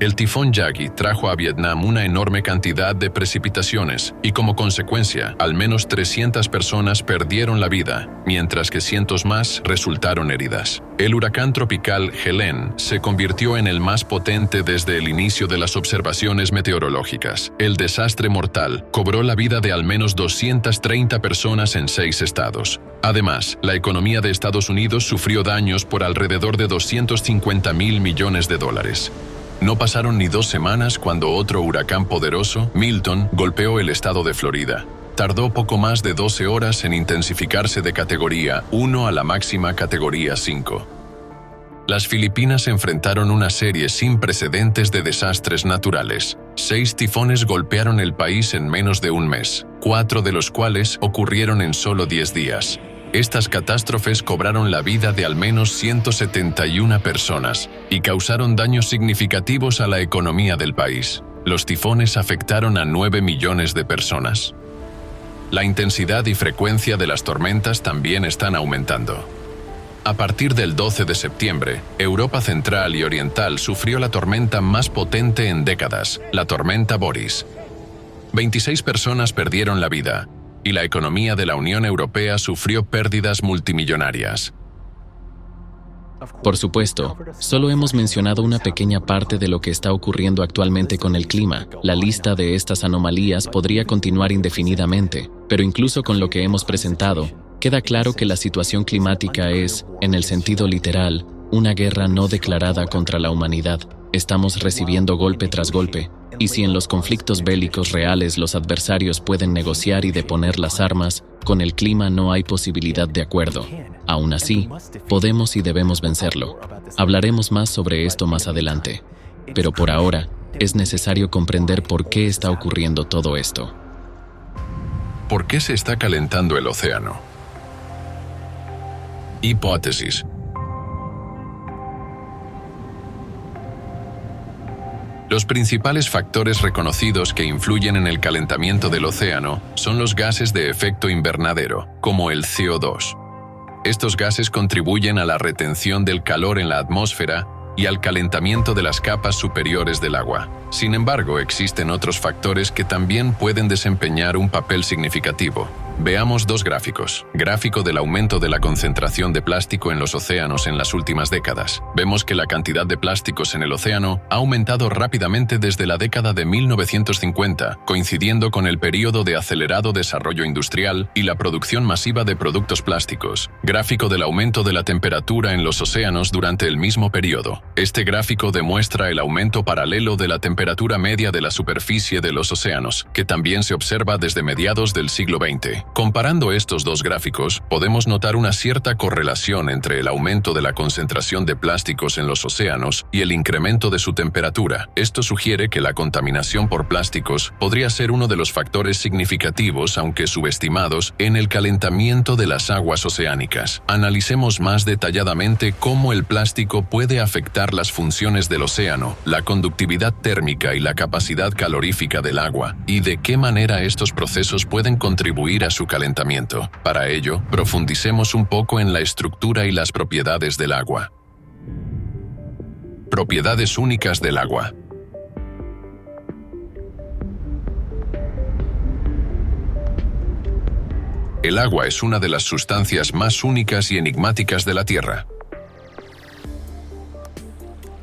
El tifón Yagi trajo a Vietnam una enorme cantidad de precipitaciones y como consecuencia, al menos 300 personas perdieron la vida, mientras que cientos más resultaron heridas. El huracán tropical Helene se convirtió en el más potente desde el inicio de las observaciones meteorológicas. El desastre mortal cobró la vida de al menos 230 personas en 6 estados. Además, la economía de Estados Unidos sufrió daños por alrededor de $250.000 millones. No pasaron ni 2 semanas cuando otro huracán poderoso, Milton, golpeó el estado de Florida. Tardó poco más de 12 horas en intensificarse de categoría 1 a la máxima categoría 5. Las Filipinas enfrentaron una serie sin precedentes de desastres naturales. 6 tifones golpearon el país en menos de un mes, 4 de los cuales ocurrieron en solo 10 días. Estas catástrofes cobraron la vida de al menos 171 personas y causaron daños significativos a la economía del país. Los tifones afectaron a 9 millones de personas. La intensidad y frecuencia de las tormentas también están aumentando. A partir del 12 de septiembre, Europa Central y Oriental sufrió la tormenta más potente en décadas, la tormenta Boris. 26 personas perdieron la vida, y la economía de la Unión Europea sufrió pérdidas multimillonarias. Por supuesto, solo hemos mencionado una pequeña parte de lo que está ocurriendo actualmente con el clima. La lista de estas anomalías podría continuar indefinidamente, pero incluso con lo que hemos presentado, queda claro que la situación climática es, en el sentido literal, una guerra no declarada contra la humanidad. Estamos recibiendo golpe tras golpe, y si en los conflictos bélicos reales los adversarios pueden negociar y deponer las armas, con el clima no hay posibilidad de acuerdo. Aún así, podemos y debemos vencerlo. Hablaremos más sobre esto más adelante. Pero por ahora, es necesario comprender por qué está ocurriendo todo esto. ¿Por qué se está calentando el océano? Hipótesis. Los principales factores reconocidos que influyen en el calentamiento del océano son los gases de efecto invernadero, como el CO2. Estos gases contribuyen a la retención del calor en la atmósfera y al calentamiento de las capas superiores del agua. Sin embargo, existen otros factores que también pueden desempeñar un papel significativo. Veamos 2 gráficos. Gráfico del aumento de la concentración de plástico en los océanos en las últimas décadas. Vemos que la cantidad de plásticos en el océano ha aumentado rápidamente desde la década de 1950, coincidiendo con el período de acelerado desarrollo industrial y la producción masiva de productos plásticos. Gráfico del aumento de la temperatura en los océanos durante el mismo período. Este gráfico demuestra el aumento paralelo de la temperatura media de la superficie de los océanos, que también se observa desde mediados del siglo XX. Comparando estos 2 gráficos, podemos notar una cierta correlación entre el aumento de la concentración de plásticos en los océanos y el incremento de su temperatura. Esto sugiere que la contaminación por plásticos podría ser uno de los factores significativos, aunque subestimados, en el calentamiento de las aguas oceánicas. Analicemos más detalladamente cómo el plástico puede afectar las funciones del océano, la conductividad térmica y la capacidad calorífica del agua, y de qué manera estos procesos pueden contribuir a su calentamiento. Para ello, profundicemos un poco en la estructura y las propiedades del agua. Propiedades únicas del agua. El agua es una de las sustancias más únicas y enigmáticas de la Tierra.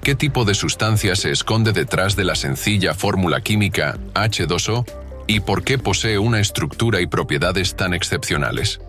¿Qué tipo de sustancia se esconde detrás de la sencilla fórmula química H2O? ¿Y por qué posee una estructura y propiedades tan excepcionales?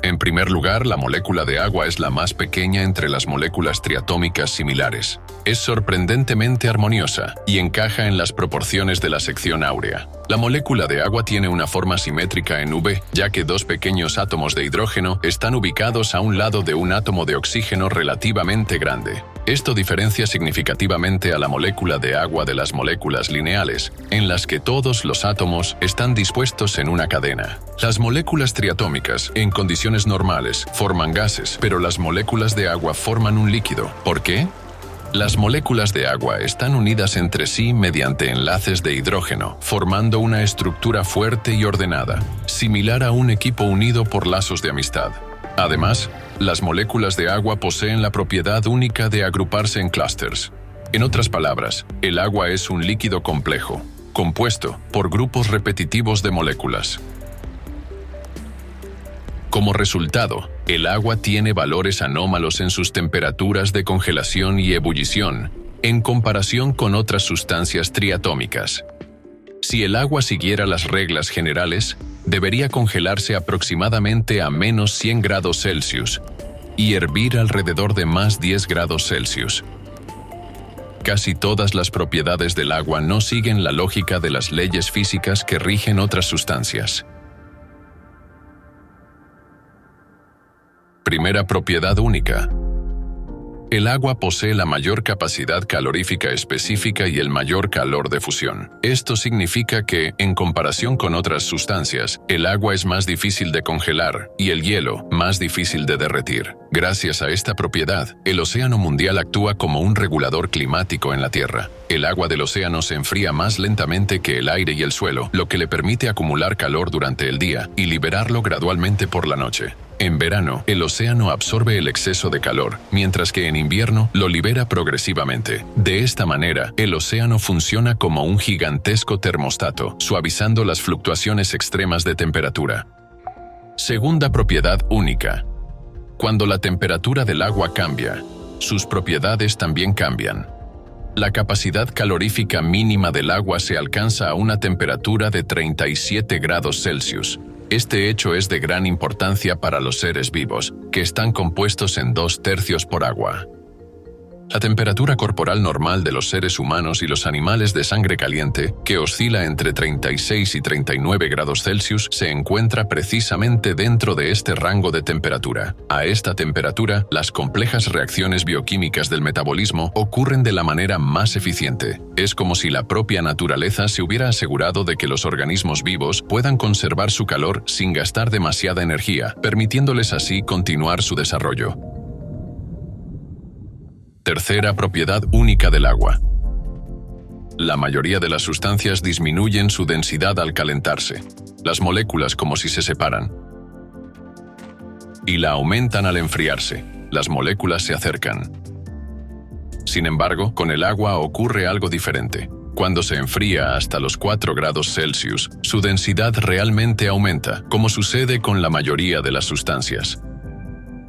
En primer lugar, la molécula de agua es la más pequeña entre las moléculas triatómicas similares. Es sorprendentemente armoniosa y encaja en las proporciones de la sección áurea. La molécula de agua tiene una forma simétrica en V, ya que 2 pequeños átomos de hidrógeno están ubicados a un lado de un átomo de oxígeno relativamente grande. Esto diferencia significativamente a la molécula de agua de las moléculas lineales, en las que todos los átomos están dispuestos en una cadena. Las moléculas triatómicas, en condiciones normales, forman gases, pero las moléculas de agua forman un líquido. ¿Por qué? Las moléculas de agua están unidas entre sí mediante enlaces de hidrógeno, formando una estructura fuerte y ordenada, similar a un equipo unido por lazos de amistad. Además, las moléculas de agua poseen la propiedad única de agruparse en clústeres. En otras palabras, el agua es un líquido complejo, compuesto por grupos repetitivos de moléculas. Como resultado, el agua tiene valores anómalos en sus temperaturas de congelación y ebullición, en comparación con otras sustancias triatómicas. Si el agua siguiera las reglas generales, debería congelarse aproximadamente a menos 100 grados Celsius y hervir alrededor de más 10 grados Celsius. Casi todas las propiedades del agua no siguen la lógica de las leyes físicas que rigen otras sustancias. Primera propiedad única. El agua posee la mayor capacidad calorífica específica y el mayor calor de fusión. Esto significa que, en comparación con otras sustancias, el agua es más difícil de congelar y el hielo más difícil de derretir. Gracias a esta propiedad, el océano mundial actúa como un regulador climático en la Tierra. El agua del océano se enfría más lentamente que el aire y el suelo, lo que le permite acumular calor durante el día y liberarlo gradualmente por la noche. En verano, el océano absorbe el exceso de calor, mientras que en invierno lo libera progresivamente. De esta manera, el océano funciona como un gigantesco termostato, suavizando las fluctuaciones extremas de temperatura. Segunda propiedad única. Cuando la temperatura del agua cambia, sus propiedades también cambian. La capacidad calorífica mínima del agua se alcanza a una temperatura de 37 grados Celsius. Este hecho es de gran importancia para los seres vivos, que están compuestos en 2/3 por agua. La temperatura corporal normal de los seres humanos y los animales de sangre caliente, que oscila entre 36 y 39 grados Celsius, se encuentra precisamente dentro de este rango de temperatura. A esta temperatura, las complejas reacciones bioquímicas del metabolismo ocurren de la manera más eficiente. Es como si la propia naturaleza se hubiera asegurado de que los organismos vivos puedan conservar su calor sin gastar demasiada energía, permitiéndoles así continuar su desarrollo. Tercera propiedad única del agua. La mayoría de las sustancias disminuyen su densidad al calentarse. Las moléculas como si se separan. Y la aumentan al enfriarse. Las moléculas se acercan. Sin embargo, con el agua ocurre algo diferente. Cuando se enfría hasta los 4 grados Celsius, su densidad realmente aumenta, como sucede con la mayoría de las sustancias.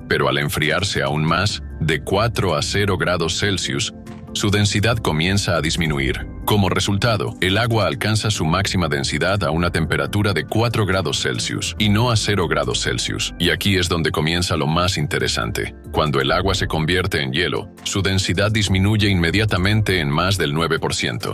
Pero al enfriarse aún más, de 4 a 0 grados Celsius, su densidad comienza a disminuir. Como resultado, el agua alcanza su máxima densidad a una temperatura de 4 grados Celsius y no a 0 grados Celsius. Y aquí es donde comienza lo más interesante. Cuando el agua se convierte en hielo, su densidad disminuye inmediatamente en más del 9%.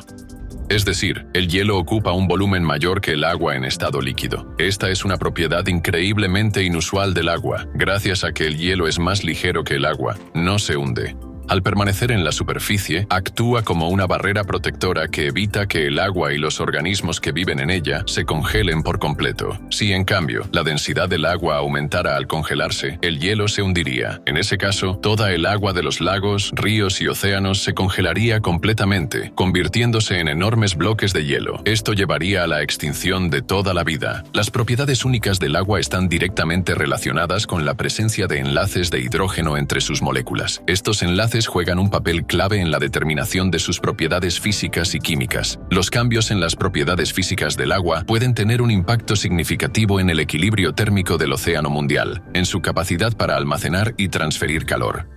Es decir, el hielo ocupa un volumen mayor que el agua en estado líquido. Esta es una propiedad increíblemente inusual del agua. Gracias a que el hielo es más ligero que el agua, no se hunde. Al permanecer en la superficie, actúa como una barrera protectora que evita que el agua y los organismos que viven en ella se congelen por completo. Si, en cambio, la densidad del agua aumentara al congelarse, el hielo se hundiría. En ese caso, toda el agua de los lagos, ríos y océanos se congelaría completamente, convirtiéndose en enormes bloques de hielo. Esto llevaría a la extinción de toda la vida. Las propiedades únicas del agua están directamente relacionadas con la presencia de enlaces de hidrógeno entre sus moléculas. Estos enlaces juegan un papel clave en la determinación de sus propiedades físicas y químicas. Los cambios en las propiedades físicas del agua pueden tener un impacto significativo en el equilibrio térmico del océano mundial, en su capacidad para almacenar y transferir calor.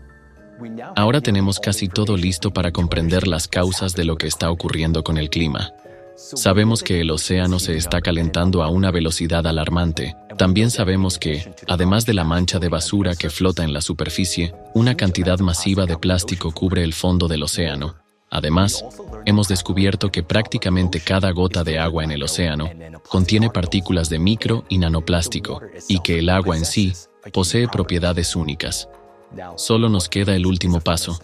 Ahora tenemos casi todo listo para comprender las causas de lo que está ocurriendo con el clima. Sabemos que el océano se está calentando a una velocidad alarmante. También sabemos que, además de la mancha de basura que flota en la superficie, una cantidad masiva de plástico cubre el fondo del océano. Además, hemos descubierto que prácticamente cada gota de agua en el océano contiene partículas de micro y nanoplástico, y que el agua en sí posee propiedades únicas. Solo nos queda el último paso: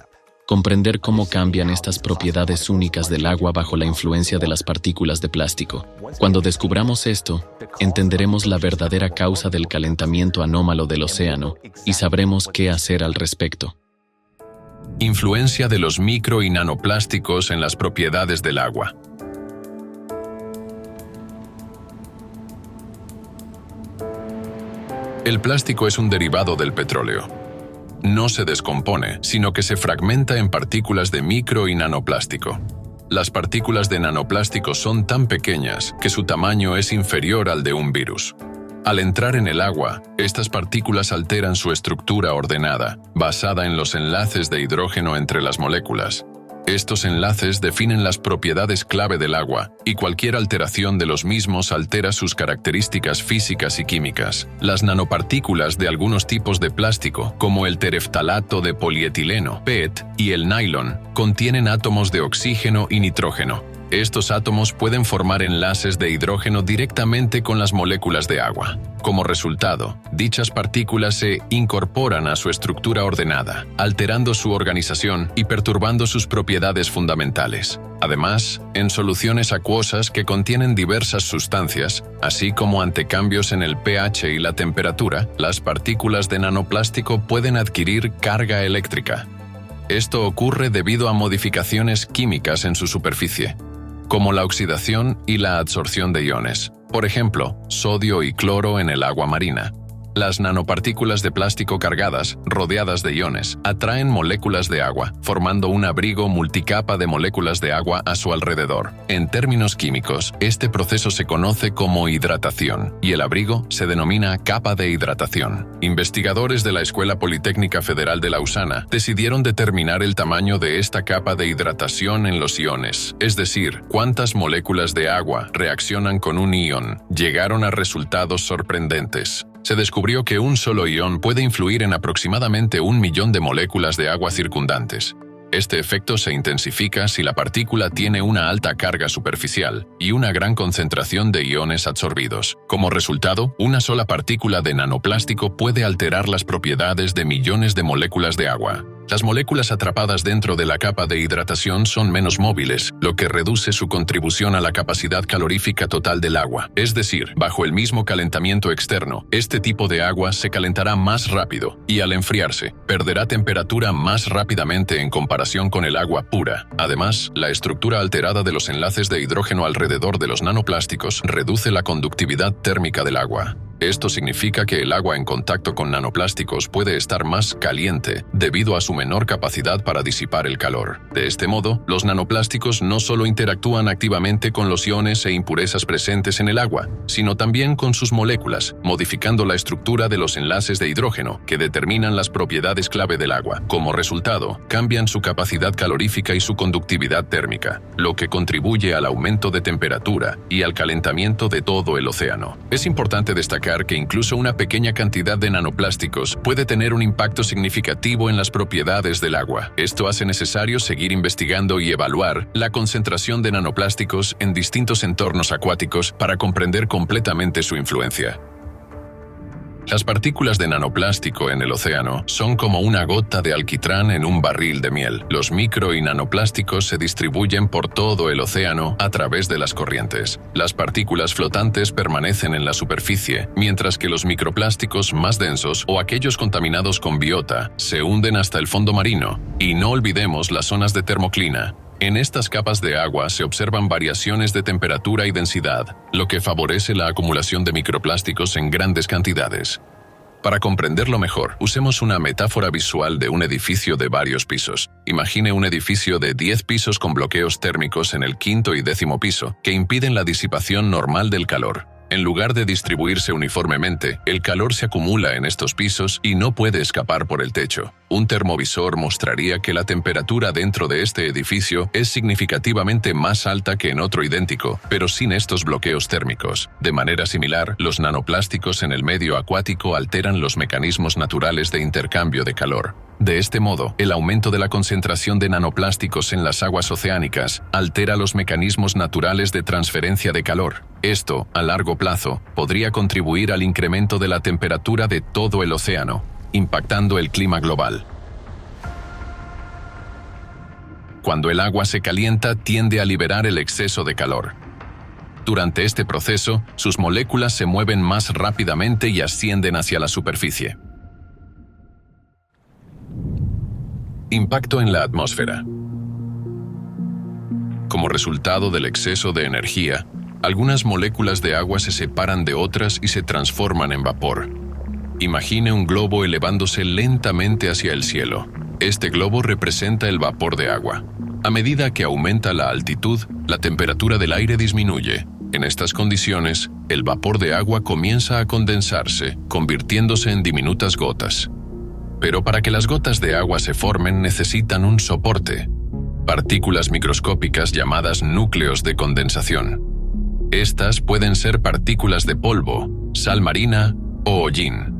comprender cómo cambian estas propiedades únicas del agua bajo la influencia de las partículas de plástico. Cuando descubramos esto, entenderemos la verdadera causa del calentamiento anómalo del océano y sabremos qué hacer al respecto. Influencia de los micro y nanoplásticos en las propiedades del agua. El plástico es un derivado del petróleo. no se descompone, sino que se fragmenta en partículas de micro y nanoplástico. Las partículas de nanoplástico son tan pequeñas que su tamaño es inferior al de un virus. Al entrar en el agua, estas partículas alteran su estructura ordenada, basada en los enlaces de hidrógeno entre las moléculas. Estos enlaces definen las propiedades clave del agua, y cualquier alteración de los mismos altera sus características físicas y químicas. Las nanopartículas de algunos tipos de plástico, como el tereftalato de polietileno, PET, y el nylon, contienen átomos de oxígeno y nitrógeno. Estos átomos pueden formar enlaces de hidrógeno directamente con las moléculas de agua. Como resultado, dichas partículas se incorporan a su estructura ordenada, alterando su organización y perturbando sus propiedades fundamentales. Además, en soluciones acuosas que contienen diversas sustancias, así como ante cambios en el pH y la temperatura, las partículas de nanoplástico pueden adquirir carga eléctrica. Esto ocurre debido a modificaciones químicas en su superficie, como la oxidación y la adsorción de iones, por ejemplo, sodio y cloro en el agua marina. Las nanopartículas de plástico cargadas, rodeadas de iones, atraen moléculas de agua, formando un abrigo multicapa de moléculas de agua a su alrededor. En términos químicos, este proceso se conoce como hidratación, y el abrigo se denomina capa de hidratación. Investigadores de la Escuela Politécnica Federal de Lausana decidieron determinar el tamaño de esta capa de hidratación en los iones, es decir, cuántas moléculas de agua reaccionan con un ion. Llegaron a resultados sorprendentes. Se descubrió que un solo ion puede influir en aproximadamente 1 millón de moléculas de agua circundantes. Este efecto se intensifica si la partícula tiene una alta carga superficial y una gran concentración de iones absorbidos. Como resultado, una sola partícula de nanoplástico puede alterar las propiedades de millones de moléculas de agua. Las moléculas atrapadas dentro de la capa de hidratación son menos móviles, lo que reduce su contribución a la capacidad calorífica total del agua. Es decir, bajo el mismo calentamiento externo, este tipo de agua se calentará más rápido y al enfriarse, perderá temperatura más rápidamente en comparación con el agua pura. Además, la estructura alterada de los enlaces de hidrógeno alrededor de los nanoplásticos reduce la conductividad térmica del agua. Esto significa que el agua en contacto con nanoplásticos puede estar más caliente debido a su menor capacidad para disipar el calor. De este modo, los nanoplásticos no solo interactúan activamente con los iones e impurezas presentes en el agua, sino también con sus moléculas, modificando la estructura de los enlaces de hidrógeno que determinan las propiedades clave del agua. Como resultado, cambian su capacidad calorífica y su conductividad térmica, lo que contribuye al aumento de temperatura y al calentamiento de todo el océano. Es importante destacar que incluso una pequeña cantidad de nanoplásticos puede tener un impacto significativo en las propiedades del agua. Esto hace necesario seguir investigando y evaluar la concentración de nanoplásticos en distintos entornos acuáticos para comprender completamente su influencia. Las partículas de nanoplástico en el océano son como una gota de alquitrán en un barril de miel. Los micro y nanoplásticos se distribuyen por todo el océano a través de las corrientes. Las partículas flotantes permanecen en la superficie, mientras que los microplásticos más densos o aquellos contaminados con biota se hunden hasta el fondo marino. Y no olvidemos las zonas de termoclina. En estas capas de agua se observan variaciones de temperatura y densidad, lo que favorece la acumulación de microplásticos en grandes cantidades. Para comprenderlo mejor, usemos una metáfora visual de un edificio de varios pisos. Imagine un edificio de 10 pisos con bloqueos térmicos en el 5º y 10º piso, que impiden la disipación normal del calor. En lugar de distribuirse uniformemente, el calor se acumula en estos pisos y no puede escapar por el techo. Un termovisor mostraría que la temperatura dentro de este edificio es significativamente más alta que en otro idéntico, pero sin estos bloqueos térmicos. De manera similar, los nanoplásticos en el medio acuático alteran los mecanismos naturales de intercambio de calor. De este modo, el aumento de la concentración de nanoplásticos en las aguas oceánicas altera los mecanismos naturales de transferencia de calor. Esto, a largo plazo, podría contribuir al incremento de la temperatura de todo el océano, impactando el clima global. Cuando el agua se calienta, tiende a liberar el exceso de calor. Durante este proceso, sus moléculas se mueven más rápidamente y ascienden hacia la superficie. Impacto en la atmósfera. Como resultado del exceso de energía, algunas moléculas de agua se separan de otras y se transforman en vapor. Imagine un globo elevándose lentamente hacia el cielo. Este globo representa el vapor de agua. A medida que aumenta la altitud, la temperatura del aire disminuye. En estas condiciones, el vapor de agua comienza a condensarse, convirtiéndose en diminutas gotas. Pero para que las gotas de agua se formen necesitan un soporte, partículas microscópicas llamadas núcleos de condensación. Estas pueden ser partículas de polvo, sal marina o hollín.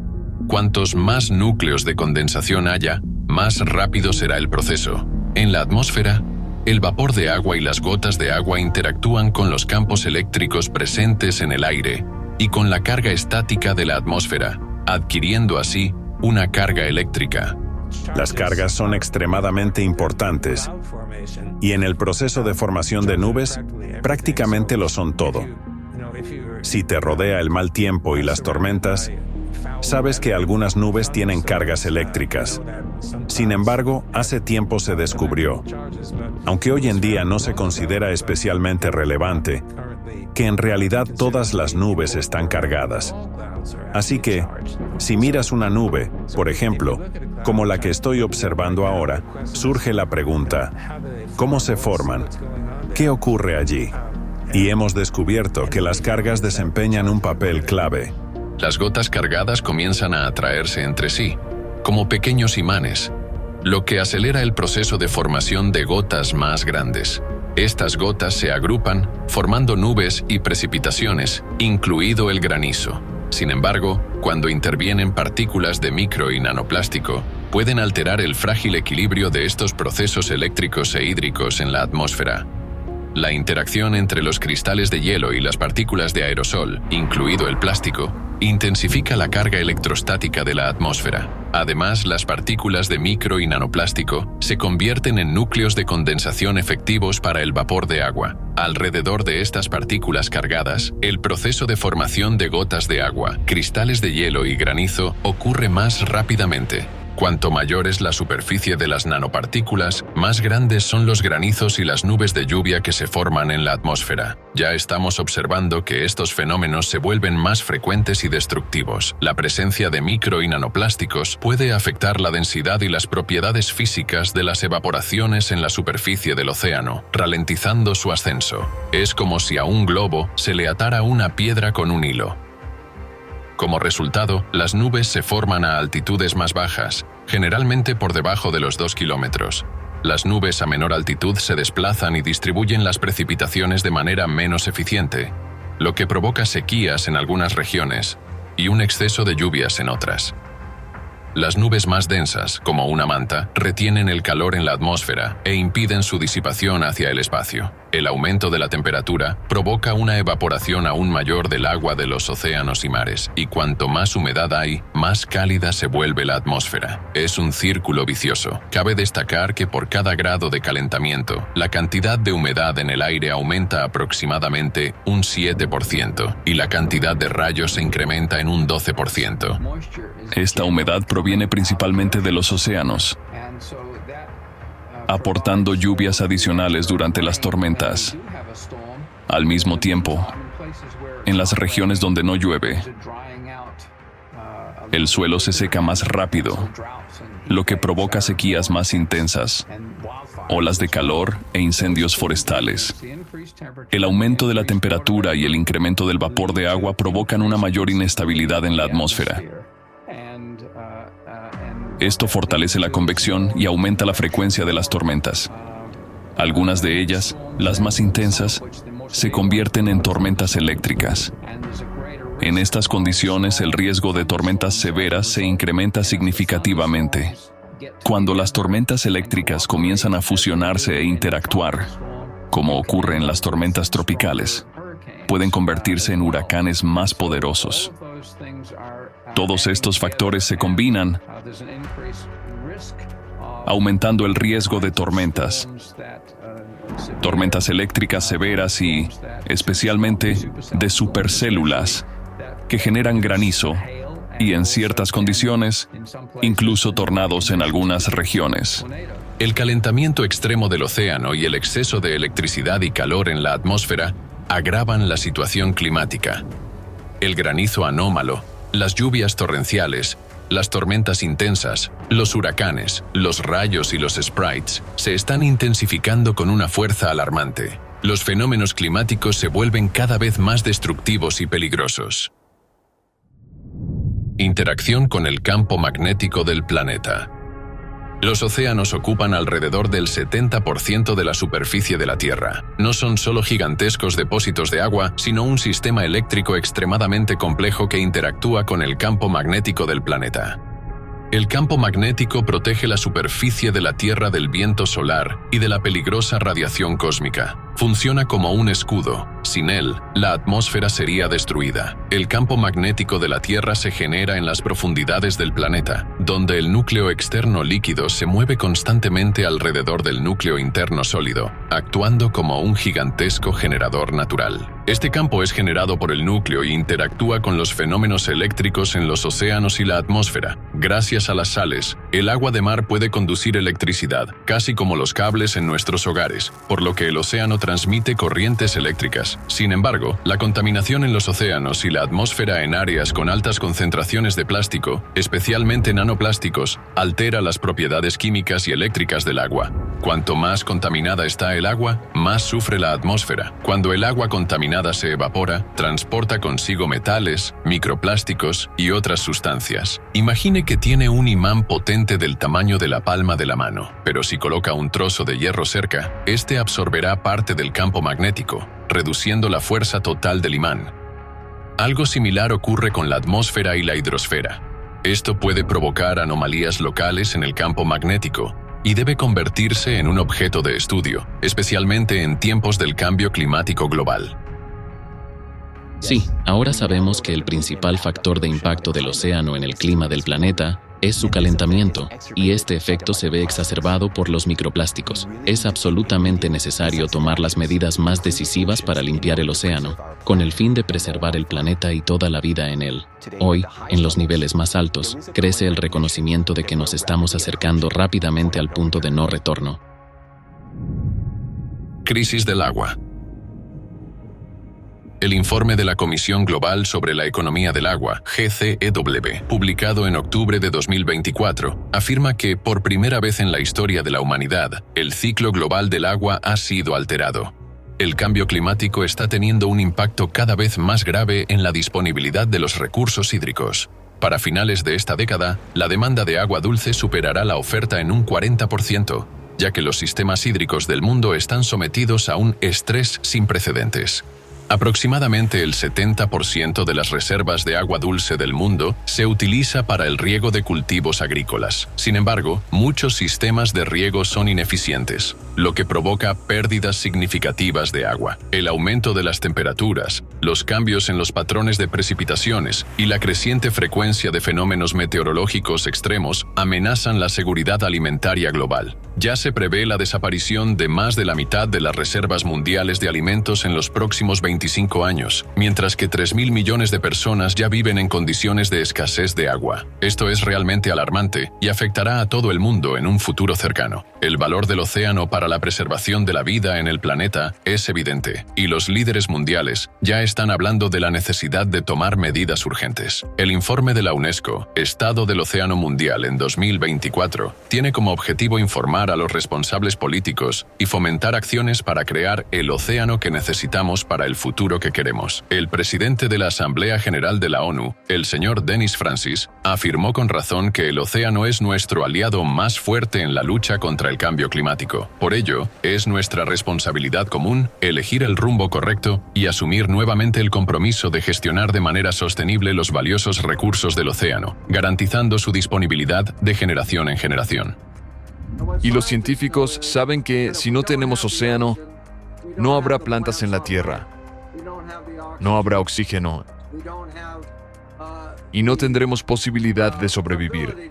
Cuantos más núcleos de condensación haya, más rápido será el proceso. En la atmósfera, el vapor de agua y las gotas de agua interactúan con los campos eléctricos presentes en el aire y con la carga estática de la atmósfera, adquiriendo así una carga eléctrica. Las cargas son extremadamente importantes y en el proceso de formación de nubes prácticamente lo son todo. Si te rodea el mal tiempo y las tormentas, sabes que algunas nubes tienen cargas eléctricas. Sin embargo, hace tiempo se descubrió, aunque hoy en día no se considera especialmente relevante, que en realidad todas las nubes están cargadas. Así que, si miras una nube, por ejemplo, como la que estoy observando ahora, surge la pregunta, ¿cómo se forman? ¿Qué ocurre allí? Y hemos descubierto que las cargas desempeñan un papel clave. Las gotas cargadas comienzan a atraerse entre sí, como pequeños imanes, lo que acelera el proceso de formación de gotas más grandes. Estas gotas se agrupan, formando nubes y precipitaciones, incluido el granizo. Sin embargo, cuando intervienen partículas de micro y nanoplástico, pueden alterar el frágil equilibrio de estos procesos eléctricos e hídricos en la atmósfera. La interacción entre los cristales de hielo y las partículas de aerosol, incluido el plástico, intensifica la carga electrostática de la atmósfera. Además, las partículas de micro y nanoplástico se convierten en núcleos de condensación efectivos para el vapor de agua. Alrededor de estas partículas cargadas, el proceso de formación de gotas de agua, cristales de hielo y granizo ocurre más rápidamente. Cuanto mayor es la superficie de las nanopartículas, más grandes son los granizos y las nubes de lluvia que se forman en la atmósfera. Ya estamos observando que estos fenómenos se vuelven más frecuentes y destructivos. La presencia de micro y nanoplásticos puede afectar la densidad y las propiedades físicas de las evaporaciones en la superficie del océano, ralentizando su ascenso. Es como si a un globo se le atara una piedra con un hilo. Como resultado, las nubes se forman a altitudes más bajas, generalmente por debajo de los 2 kilómetros. Las nubes a menor altitud se desplazan y distribuyen las precipitaciones de manera menos eficiente, lo que provoca sequías en algunas regiones y un exceso de lluvias en otras. Las nubes más densas, como una manta, retienen el calor en la atmósfera e impiden su disipación hacia el espacio. El aumento de la temperatura provoca una evaporación aún mayor del agua de los océanos y mares, y cuanto más humedad hay, más cálida se vuelve la atmósfera. Es un círculo vicioso. Cabe destacar que por cada grado de calentamiento, la cantidad de humedad en el aire aumenta aproximadamente un 7% y la cantidad de rayos se incrementa en un 12%. Esta humedad proviene principalmente de los océanos, aportando lluvias adicionales durante las tormentas. Al mismo tiempo, en las regiones donde no llueve, el suelo se seca más rápido, lo que provoca sequías más intensas, olas de calor e incendios forestales. El aumento de la temperatura y el incremento del vapor de agua provocan una mayor inestabilidad en la atmósfera. Esto fortalece la convección y aumenta la frecuencia de las tormentas. Algunas de ellas, las más intensas, se convierten en tormentas eléctricas. En estas condiciones, el riesgo de tormentas severas se incrementa significativamente. Cuando las tormentas eléctricas comienzan a fusionarse e interactuar, como ocurre en las tormentas tropicales, pueden convertirse en huracanes más poderosos. Todos estos factores se combinan, aumentando el riesgo de tormentas eléctricas severas y, especialmente, de supercélulas, que generan granizo y, en ciertas condiciones, incluso tornados en algunas regiones. El calentamiento extremo del océano y el exceso de electricidad y calor en la atmósfera agravan la situación climática. El granizo anómalo, Las lluvias torrenciales, las tormentas intensas, los huracanes, los rayos y los sprites se están intensificando con una fuerza alarmante. Los fenómenos climáticos se vuelven cada vez más destructivos y peligrosos. Interacción con el campo magnético del planeta. Los océanos ocupan alrededor del 70% de la superficie de la Tierra. No son solo gigantescos depósitos de agua, sino un sistema eléctrico extremadamente complejo que interactúa con el campo magnético del planeta. El campo magnético protege la superficie de la Tierra del viento solar y de la peligrosa radiación cósmica. Funciona como un escudo. Sin él, la atmósfera sería destruida. El campo magnético de la Tierra se genera en las profundidades del planeta, donde el núcleo externo líquido se mueve constantemente alrededor del núcleo interno sólido, actuando como un gigantesco generador natural. Este campo es generado por el núcleo e interactúa con los fenómenos eléctricos en los océanos y la atmósfera. Gracias a las sales, el agua de mar puede conducir electricidad, casi como los cables en nuestros hogares, por lo que el océano transmite corrientes eléctricas. Sin embargo, la contaminación en los océanos y la atmósfera en áreas con altas concentraciones de plástico, especialmente nanoplásticos, altera las propiedades químicas y eléctricas del agua. Cuanto más contaminada está el agua, más sufre la atmósfera. Cuando el agua contaminada se evapora, transporta consigo metales, microplásticos y otras sustancias. Imagine que tiene un imán potente del tamaño de la palma de la mano, pero si coloca un trozo de hierro cerca, este absorberá parte del campo magnético, reduciendo la fuerza total del imán. Algo similar ocurre con la atmósfera y la hidrosfera. Esto puede provocar anomalías locales en el campo magnético y debe convertirse en un objeto de estudio, especialmente en tiempos del cambio climático global. Sí, ahora sabemos que el principal factor de impacto del océano en el clima del planeta es su calentamiento, y este efecto se ve exacerbado por los microplásticos. Es absolutamente necesario tomar las medidas más decisivas para limpiar el océano, con el fin de preservar el planeta y toda la vida en él. Hoy, en los niveles más altos, crece el reconocimiento de que nos estamos acercando rápidamente al punto de no retorno. Crisis del agua. El informe de la Comisión Global sobre la Economía del Agua, GCEW, publicado en octubre de 2024, afirma que, por primera vez en la historia de la humanidad, el ciclo global del agua ha sido alterado. El cambio climático está teniendo un impacto cada vez más grave en la disponibilidad de los recursos hídricos. Para finales de esta década, la demanda de agua dulce superará la oferta en un 40%, ya que los sistemas hídricos del mundo están sometidos a un estrés sin precedentes. Aproximadamente el 70% de las reservas de agua dulce del mundo se utiliza para el riego de cultivos agrícolas. Sin embargo, muchos sistemas de riego son ineficientes, lo que provoca pérdidas significativas de agua. El aumento de las temperaturas, los cambios en los patrones de precipitaciones y la creciente frecuencia de fenómenos meteorológicos extremos amenazan la seguridad alimentaria global. Ya se prevé la desaparición de más de la mitad de las reservas mundiales de alimentos en los próximos 25 años, mientras que 3.000 millones de personas ya viven en condiciones de escasez de agua. Esto es realmente alarmante y afectará a todo el mundo en un futuro cercano. El valor del océano para la preservación de la vida en el planeta es evidente, y los líderes mundiales ya están hablando de la necesidad de tomar medidas urgentes. El informe de la UNESCO, Estado del Océano Mundial en 2024, tiene como objetivo informar a los responsables políticos y fomentar acciones para crear el océano que necesitamos para el futuro que queremos. El presidente de la Asamblea General de la ONU, el señor Denis Francis, afirmó con razón que el océano es nuestro aliado más fuerte en la lucha contra el cambio climático. Por ello, es nuestra responsabilidad común elegir el rumbo correcto y asumir nuevamente el compromiso de gestionar de manera sostenible los valiosos recursos del océano, garantizando su disponibilidad de generación en generación. Y los científicos saben que si no tenemos océano, no habrá plantas en la Tierra, no habrá oxígeno y no tendremos posibilidad de sobrevivir.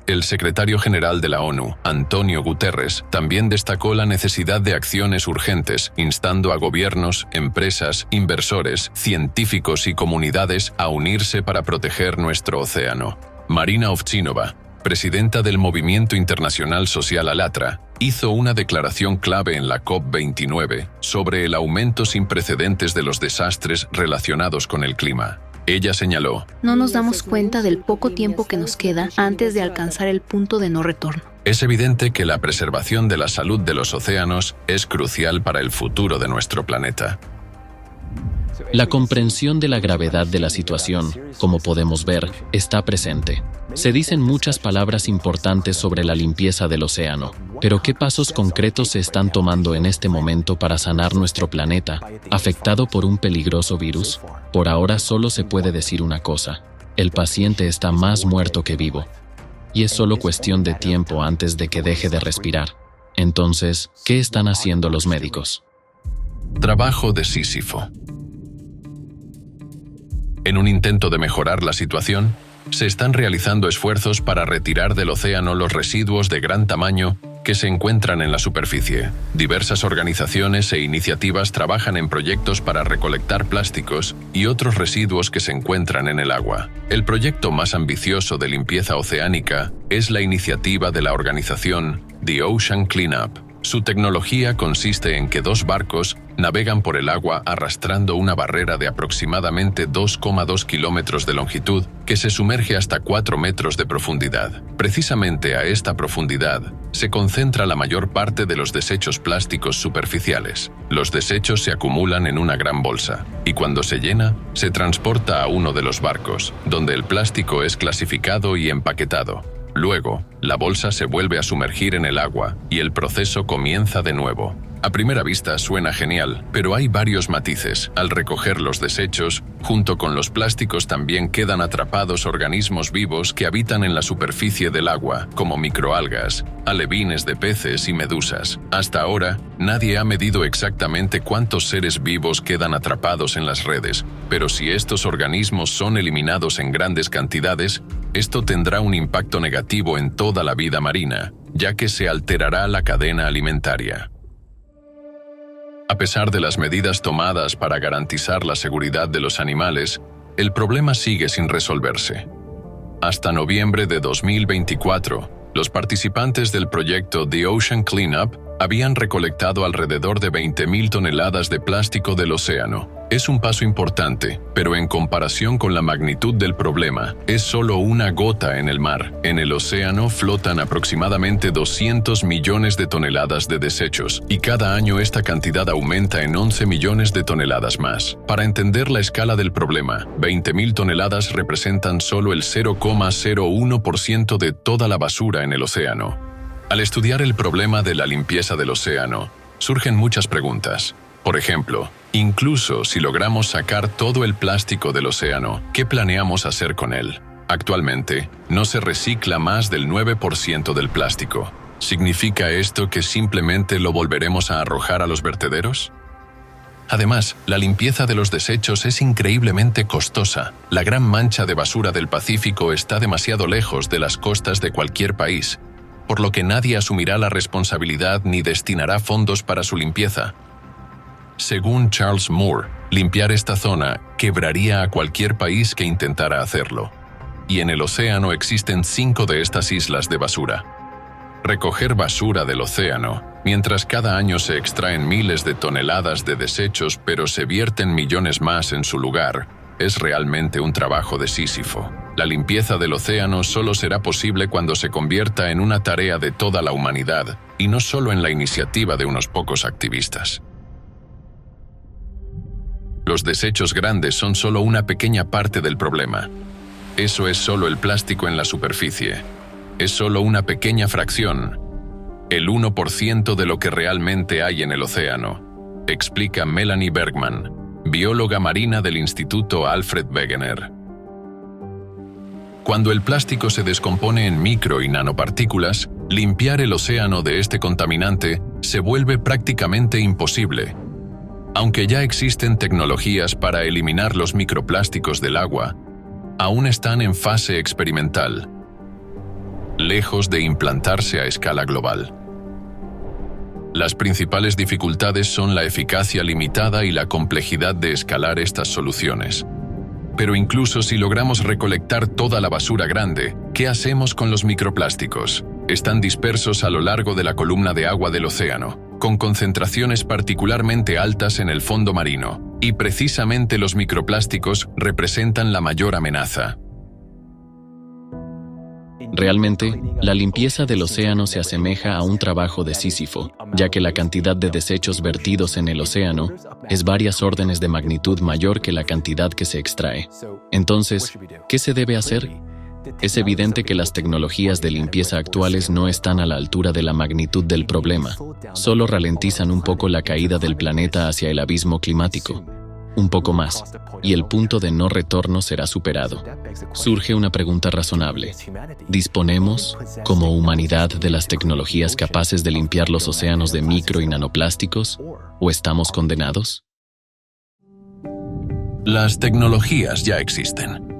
El secretario general de la ONU, Antonio Guterres, también destacó la necesidad de acciones urgentes, instando a gobiernos, empresas, inversores, científicos y comunidades a unirse para proteger nuestro océano. Marina Ovchinova, presidenta del Movimiento Internacional Social Alatra, hizo una declaración clave en la COP29 sobre el aumento sin precedentes de los desastres relacionados con el clima. Ella señaló: No nos damos cuenta del poco tiempo que nos queda antes de alcanzar el punto de no retorno. es evidente que la preservación de la salud de los océanos es crucial para el futuro de nuestro planeta. La comprensión de la gravedad de la situación, como podemos ver, está presente. Se dicen muchas palabras importantes sobre la limpieza del océano, pero ¿qué pasos concretos se están tomando en este momento para sanar nuestro planeta, afectado por un peligroso virus? Por ahora solo se puede decir una cosa: el paciente está más muerto que vivo. Y es solo cuestión de tiempo antes de que deje de respirar. Entonces, ¿qué están haciendo los médicos? Trabajo de Sísifo. En un intento de mejorar la situación, se están realizando esfuerzos para retirar del océano los residuos de gran tamaño que se encuentran en la superficie. Diversas organizaciones e iniciativas trabajan en proyectos para recolectar plásticos y otros residuos que se encuentran en el agua. El proyecto más ambicioso de limpieza oceánica es la iniciativa de la organización The Ocean Cleanup. Su tecnología consiste en que 2 barcos navegan por el agua arrastrando una barrera de aproximadamente 2,2 kilómetros de longitud que se sumerge hasta 4 metros de profundidad. Precisamente a esta profundidad se concentra la mayor parte de los desechos plásticos superficiales. Los desechos se acumulan en una gran bolsa y cuando se llena, se transporta a uno de los barcos, donde el plástico es clasificado y empaquetado. Luego, la bolsa se vuelve a sumergir en el agua y el proceso comienza de nuevo. A primera vista suena genial, pero hay varios matices. Al recoger los desechos, junto con los plásticos también quedan atrapados organismos vivos que habitan en la superficie del agua, como microalgas, alevines de peces y medusas. Hasta ahora, nadie ha medido exactamente cuántos seres vivos quedan atrapados en las redes, pero si estos organismos son eliminados en grandes cantidades, esto tendrá un impacto negativo en toda la vida marina, ya que se alterará la cadena alimentaria. A pesar de las medidas tomadas para garantizar la seguridad de los animales, el problema sigue sin resolverse. Hasta noviembre de 2024, los participantes del proyecto The Ocean Cleanup habían recolectado alrededor de 20.000 toneladas de plástico del océano. Es un paso importante, pero en comparación con la magnitud del problema, es solo una gota en el mar. En el océano flotan aproximadamente 200 millones de toneladas de desechos, y cada año esta cantidad aumenta en 11 millones de toneladas más. Para entender la escala del problema, 20.000 toneladas representan solo el 0,01% de toda la basura en el océano. Al estudiar el problema de la limpieza del océano, surgen muchas preguntas. Por ejemplo, incluso si logramos sacar todo el plástico del océano, ¿qué planeamos hacer con él? Actualmente, no se recicla más del 9% del plástico. ¿Significa esto que simplemente lo volveremos a arrojar a los vertederos? Además, la limpieza de los desechos es increíblemente costosa. La gran mancha de basura del Pacífico está demasiado lejos de las costas de cualquier país, por lo que nadie asumirá la responsabilidad ni destinará fondos para su limpieza. Según Charles Moore, limpiar esta zona quebraría a cualquier país que intentara hacerlo. Y en el océano existen 5 de estas islas de basura. Recoger basura del océano, mientras cada año se extraen miles de toneladas de desechos pero se vierten millones más en su lugar, es realmente un trabajo de Sísifo. La limpieza del océano solo será posible cuando se convierta en una tarea de toda la humanidad y no solo en la iniciativa de unos pocos activistas. Los desechos grandes son solo una pequeña parte del problema. Eso es solo el plástico en la superficie. Es solo una pequeña fracción, el 1% de lo que realmente hay en el océano, explica Melanie Bergman, bióloga marina del Instituto Alfred Wegener. Cuando el plástico se descompone en micro y nanopartículas, limpiar el océano de este contaminante se vuelve prácticamente imposible. Aunque ya existen tecnologías para eliminar los microplásticos del agua, aún están en fase experimental, lejos de implantarse a escala global. Las principales dificultades son la eficacia limitada y la complejidad de escalar estas soluciones. Pero incluso si logramos recolectar toda la basura grande, ¿qué hacemos con los microplásticos? Están dispersos a lo largo de la columna de agua del océano, con concentraciones particularmente altas en el fondo marino. Y precisamente los microplásticos representan la mayor amenaza. Realmente, la limpieza del océano se asemeja a un trabajo de Sísifo, ya que la cantidad de desechos vertidos en el océano es varias órdenes de magnitud mayor que la cantidad que se extrae. Entonces, ¿qué se debe hacer? Es evidente que las tecnologías de limpieza actuales no están a la altura de la magnitud del problema, solo ralentizan un poco la caída del planeta hacia el abismo climático. Un poco más, y el punto de no retorno será superado. Surge una pregunta razonable. ¿Disponemos, como humanidad, de las tecnologías capaces de limpiar los océanos de micro y nanoplásticos? ¿O estamos condenados? Las tecnologías ya existen.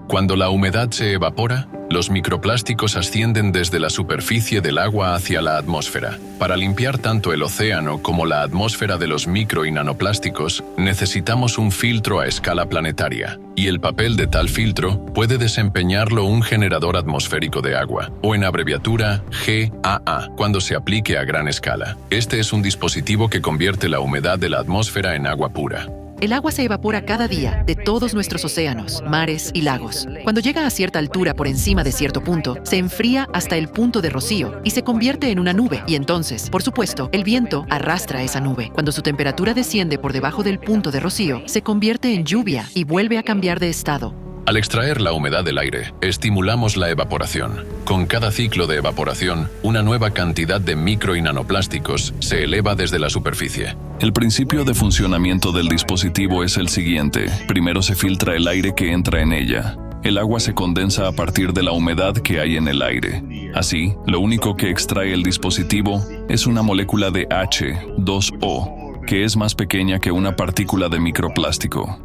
Cuando la humedad se evapora, los microplásticos ascienden desde la superficie del agua hacia la atmósfera. Para limpiar tanto el océano como la atmósfera de los micro y nanoplásticos, necesitamos un filtro a escala planetaria, y el papel de tal filtro puede desempeñarlo un generador atmosférico de agua, o en abreviatura GAA, cuando se aplique a gran escala. Este es un dispositivo que convierte la humedad de la atmósfera en agua pura. El agua se evapora cada día de todos nuestros océanos, mares y lagos. Cuando llega a cierta altura por encima de cierto punto, se enfría hasta el punto de rocío y se convierte en una nube. Y entonces, por supuesto, el viento arrastra esa nube. Cuando su temperatura desciende por debajo del punto de rocío, se convierte en lluvia y vuelve a cambiar de estado. Al extraer la humedad del aire, estimulamos la evaporación. Con cada ciclo de evaporación, una nueva cantidad de micro y nanoplásticos se eleva desde la superficie. El principio de funcionamiento del dispositivo es el siguiente. Primero se filtra el aire que entra en ella. El agua se condensa a partir de la humedad que hay en el aire. Así, lo único que extrae el dispositivo es una molécula de H2O, que es más pequeña que una partícula de microplástico.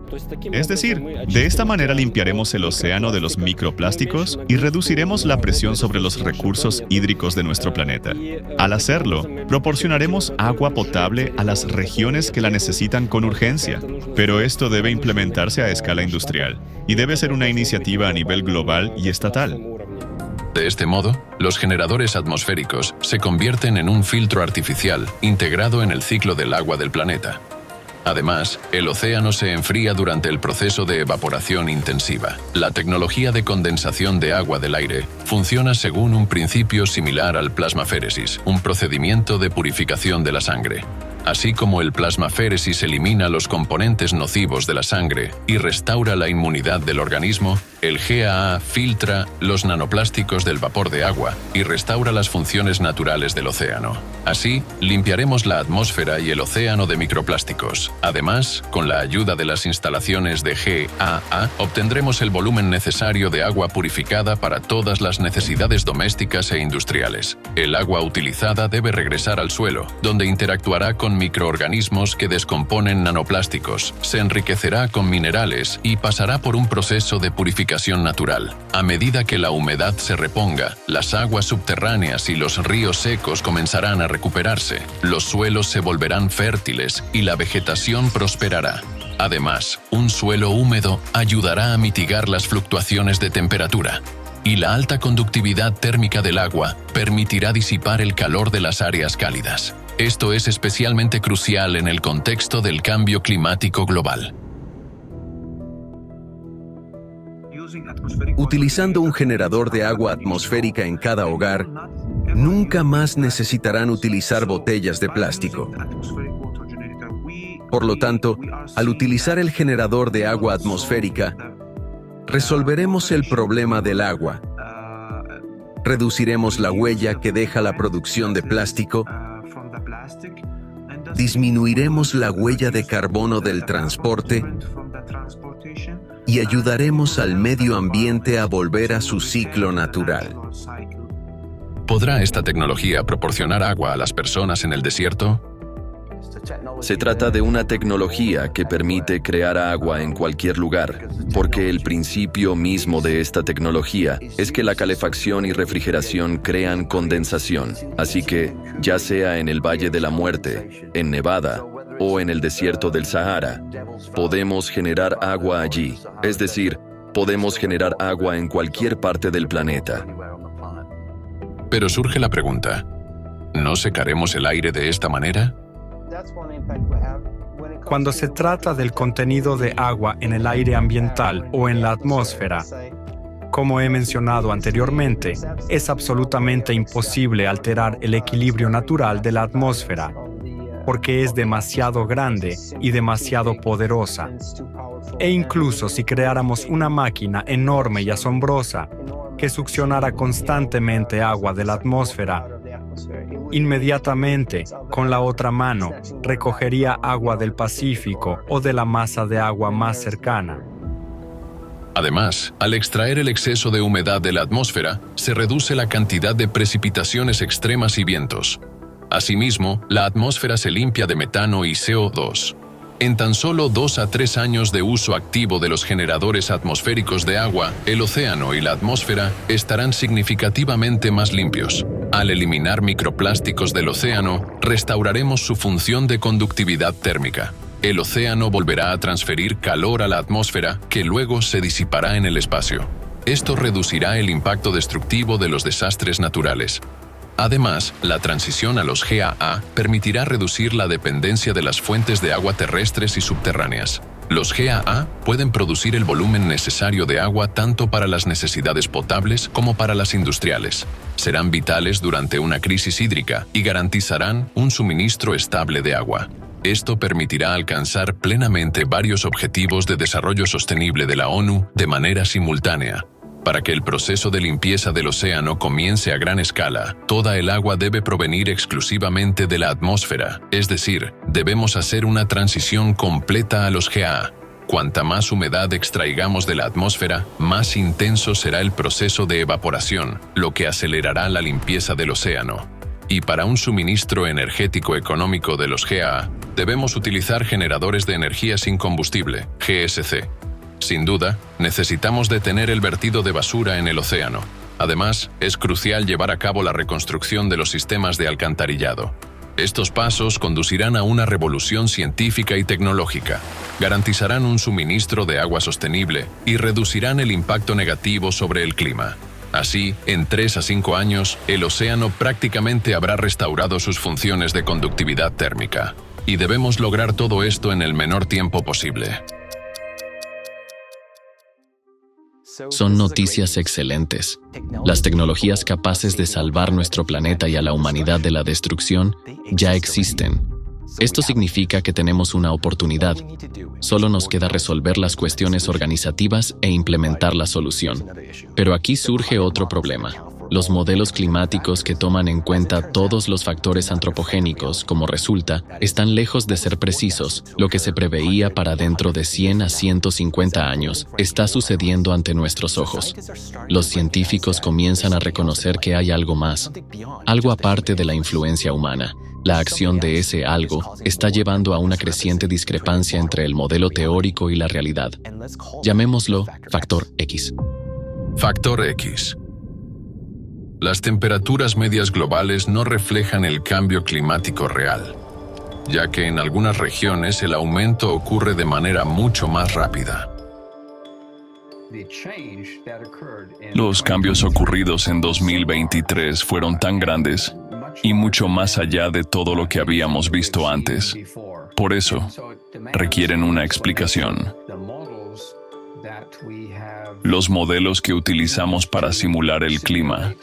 Es decir, de esta manera limpiaremos el océano de los microplásticos y reduciremos la presión sobre los recursos hídricos de nuestro planeta. Al hacerlo, proporcionaremos agua potable a las regiones que la necesitan con urgencia, pero esto debe implementarse a escala industrial y debe ser una iniciativa a nivel global y estatal. De este modo, los generadores atmosféricos se convierten en un filtro artificial integrado en el ciclo del agua del planeta. Además, el océano se enfría durante el proceso de evaporación intensiva. La tecnología de condensación de agua del aire funciona según un principio similar al plasmaféresis, un procedimiento de purificación de la sangre. Así como el plasmaféresis elimina los componentes nocivos de la sangre y restaura la inmunidad del organismo, el GAA filtra los nanoplásticos del vapor de agua y restaura las funciones naturales del océano. Así, limpiaremos la atmósfera y el océano de microplásticos. Además, con la ayuda de las instalaciones de GAA, obtendremos el volumen necesario de agua purificada para todas las necesidades domésticas e industriales. El agua utilizada debe regresar al suelo, donde interactuará con microorganismos que descomponen nanoplásticos, se enriquecerá con minerales y pasará por un proceso de purificación natural. A medida que la humedad se reponga, las aguas subterráneas y los ríos secos comenzarán a recuperarse, los suelos se volverán fértiles y la vegetación prosperará. Además, un suelo húmedo ayudará a mitigar las fluctuaciones de temperatura. Y la alta conductividad térmica del agua permitirá disipar el calor de las áreas cálidas. Esto es especialmente crucial en el contexto del cambio climático global. Utilizando un generador de agua atmosférica en cada hogar, nunca más necesitarán utilizar botellas de plástico. Por lo tanto, al utilizar el generador de agua atmosférica, resolveremos el problema del agua. Reduciremos la huella que deja la producción de plástico. Disminuiremos la huella de carbono del transporte y ayudaremos al medio ambiente a volver a su ciclo natural. ¿Podrá esta tecnología proporcionar agua a las personas en el desierto? Se trata de una tecnología que permite crear agua en cualquier lugar, porque el principio mismo de esta tecnología es que la calefacción y refrigeración crean condensación. Así que, ya sea en el Valle de la Muerte, en Nevada o en el desierto del Sahara, podemos generar agua allí. Es decir, podemos generar agua en cualquier parte del planeta. Pero surge la pregunta, ¿no secaremos el aire de esta manera? Cuando se trata del contenido de agua en el aire ambiental o en la atmósfera, como he mencionado anteriormente, es absolutamente imposible alterar el equilibrio natural de la atmósfera, porque es demasiado grande y demasiado poderosa. E incluso si creáramos una máquina enorme y asombrosa que succionara constantemente agua de la atmósfera, inmediatamente, con la otra mano, recogería agua del Pacífico o de la masa de agua más cercana. Además, al extraer el exceso de humedad de la atmósfera, se reduce la cantidad de precipitaciones extremas y vientos. Asimismo, la atmósfera se limpia de metano y CO2. En tan solo 2 a 3 años de uso activo de los generadores atmosféricos de agua, el océano y la atmósfera estarán significativamente más limpios. Al eliminar microplásticos del océano, restauraremos su función de conductividad térmica. El océano volverá a transferir calor a la atmósfera, que luego se disipará en el espacio. Esto reducirá el impacto destructivo de los desastres naturales. Además, la transición a los GAA permitirá reducir la dependencia de las fuentes de agua terrestres y subterráneas. Los GAA pueden producir el volumen necesario de agua tanto para las necesidades potables como para las industriales. Serán vitales durante una crisis hídrica y garantizarán un suministro estable de agua. Esto permitirá alcanzar plenamente varios objetivos de desarrollo sostenible de la ONU de manera simultánea. Para que el proceso de limpieza del océano comience a gran escala, toda el agua debe provenir exclusivamente de la atmósfera, es decir, debemos hacer una transición completa a los GAA. Cuanta más humedad extraigamos de la atmósfera, más intenso será el proceso de evaporación, lo que acelerará la limpieza del océano. Y para un suministro energético económico de los GAA, debemos utilizar generadores de energía sin combustible, GSC. Sin duda, necesitamos detener el vertido de basura en el océano. Además, es crucial llevar a cabo la reconstrucción de los sistemas de alcantarillado. Estos pasos conducirán a una revolución científica y tecnológica, garantizarán un suministro de agua sostenible y reducirán el impacto negativo sobre el clima. Así, en 3 a 5 años, el océano prácticamente habrá restaurado sus funciones de conductividad térmica. Y debemos lograr todo esto en el menor tiempo posible. Son noticias excelentes. Las tecnologías capaces de salvar nuestro planeta y a la humanidad de la destrucción ya existen. Esto significa que tenemos una oportunidad. Solo nos queda resolver las cuestiones organizativas e implementar la solución. Pero aquí surge otro problema. Los modelos climáticos que toman en cuenta todos los factores antropogénicos, como resulta, están lejos de ser precisos. Lo que se preveía para dentro de 100 a 150 años está sucediendo ante nuestros ojos. Los científicos comienzan a reconocer que hay algo más, algo aparte de la influencia humana. La acción de ese algo está llevando a una creciente discrepancia entre el modelo teórico y la realidad. Llamémoslo factor X. Factor X. Las temperaturas medias globales no reflejan el cambio climático real, ya que en algunas regiones el aumento ocurre de manera mucho más rápida. Los cambios ocurridos en 2023 fueron tan grandes y mucho más allá de todo lo que habíamos visto antes. Por eso, requieren una explicación. Los modelos que utilizamos para simular el clima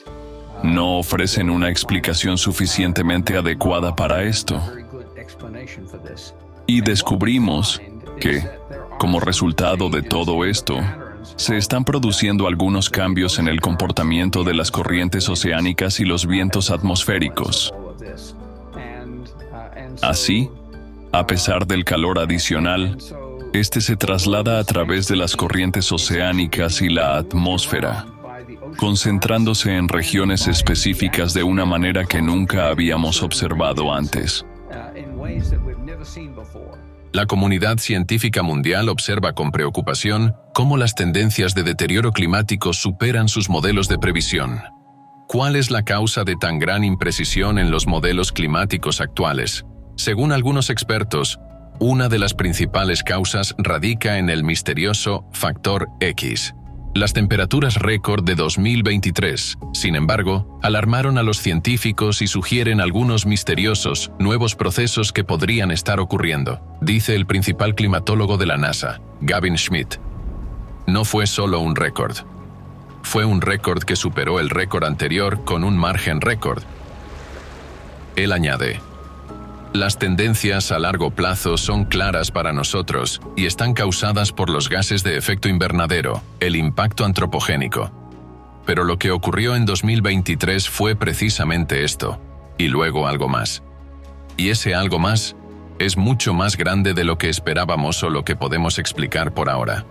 no ofrecen una explicación suficientemente adecuada para esto. Y descubrimos que, como resultado de todo esto, se están produciendo algunos cambios en el comportamiento de las corrientes oceánicas y los vientos atmosféricos. Así, a pesar del calor adicional, este se traslada a través de las corrientes oceánicas y la atmósfera, concentrándose en regiones específicas de una manera que nunca habíamos observado antes. La comunidad científica mundial observa con preocupación cómo las tendencias de deterioro climático superan sus modelos de previsión. ¿Cuál es la causa de tan gran imprecisión en los modelos climáticos actuales? Según algunos expertos, una de las principales causas radica en el misterioso factor X. Las temperaturas récord de 2023, sin embargo, alarmaron a los científicos y sugieren algunos misteriosos, nuevos procesos que podrían estar ocurriendo, dice el principal climatólogo de la NASA, Gavin Schmidt. No fue solo un récord. Fue un récord que superó el récord anterior con un margen récord. Él añade: las tendencias a largo plazo son claras para nosotros y están causadas por los gases de efecto invernadero, el impacto antropogénico. Pero lo que ocurrió en 2023 fue precisamente esto, y luego algo más. Y ese algo más es mucho más grande de lo que esperábamos o lo que podemos explicar por ahora.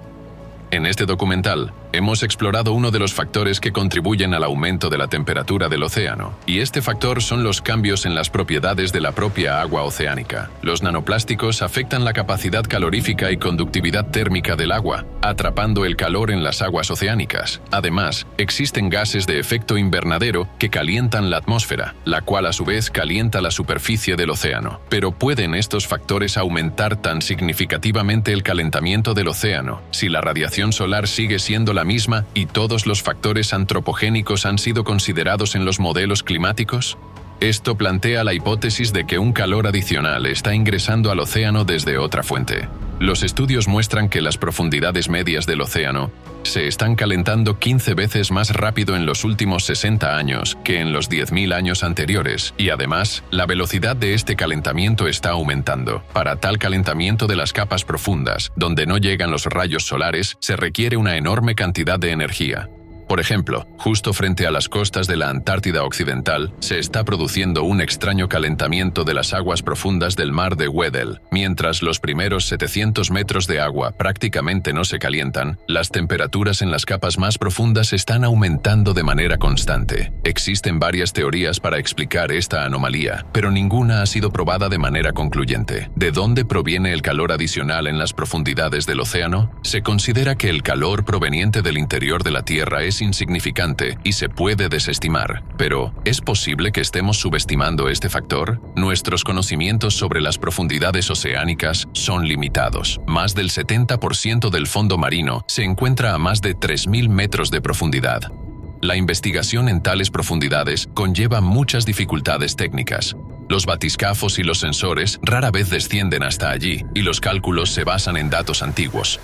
En este documental, hemos explorado uno de los factores que contribuyen al aumento de la temperatura del océano, y este factor son los cambios en las propiedades de la propia agua oceánica. Los nanoplásticos afectan la capacidad calorífica y conductividad térmica del agua, atrapando el calor en las aguas oceánicas. Además, existen gases de efecto invernadero que calientan la atmósfera, la cual a su vez calienta la superficie del océano. Pero ¿pueden estos factores aumentar tan significativamente el calentamiento del océano si la radiación solar sigue siendo la misma y todos los factores antropogénicos han sido considerados en los modelos climáticos? Esto plantea la hipótesis de que un calor adicional está ingresando al océano desde otra fuente. Los estudios muestran que las profundidades medias del océano se están calentando 15 veces más rápido en los últimos 60 años que en los 10.000 años anteriores, y además, la velocidad de este calentamiento está aumentando. Para tal calentamiento de las capas profundas, donde no llegan los rayos solares, se requiere una enorme cantidad de energía. Por ejemplo, justo frente a las costas de la Antártida Occidental, se está produciendo un extraño calentamiento de las aguas profundas del mar de Weddell. Mientras los primeros 700 metros de agua prácticamente no se calientan, las temperaturas en las capas más profundas están aumentando de manera constante. Existen varias teorías para explicar esta anomalía, pero ninguna ha sido probada de manera concluyente. ¿De dónde proviene el calor adicional en las profundidades del océano? Se considera que el calor proveniente del interior de la Tierra es insignificante y se puede desestimar. Pero, ¿es posible que estemos subestimando este factor? Nuestros conocimientos sobre las profundidades oceánicas son limitados. Más del 70% del fondo marino se encuentra a más de 3.000 metros de profundidad. La investigación en tales profundidades conlleva muchas dificultades técnicas. Los batiscafos y los sensores rara vez descienden hasta allí, y los cálculos se basan en datos antiguos.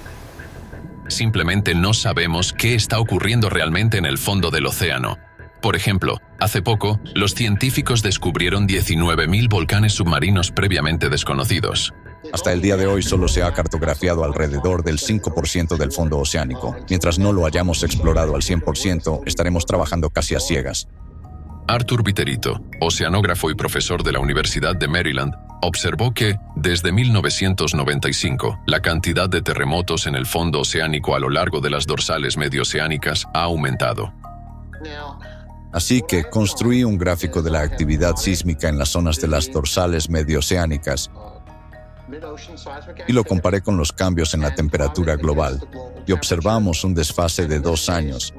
Simplemente no sabemos qué está ocurriendo realmente en el fondo del océano. Por ejemplo, hace poco, los científicos descubrieron 19.000 volcanes submarinos previamente desconocidos. Hasta el día de hoy solo se ha cartografiado alrededor del 5% del fondo oceánico. Mientras no lo hayamos explorado al 100%, estaremos trabajando casi a ciegas. Arthur Viterito, oceanógrafo y profesor de la Universidad de Maryland, observó que, desde 1995, la cantidad de terremotos en el fondo oceánico a lo largo de las dorsales medioceánicas ha aumentado. Así que construí un gráfico de la actividad sísmica en las zonas de las dorsales medioceánicas y lo comparé con los cambios en la temperatura global, y observamos un desfase de 2 años.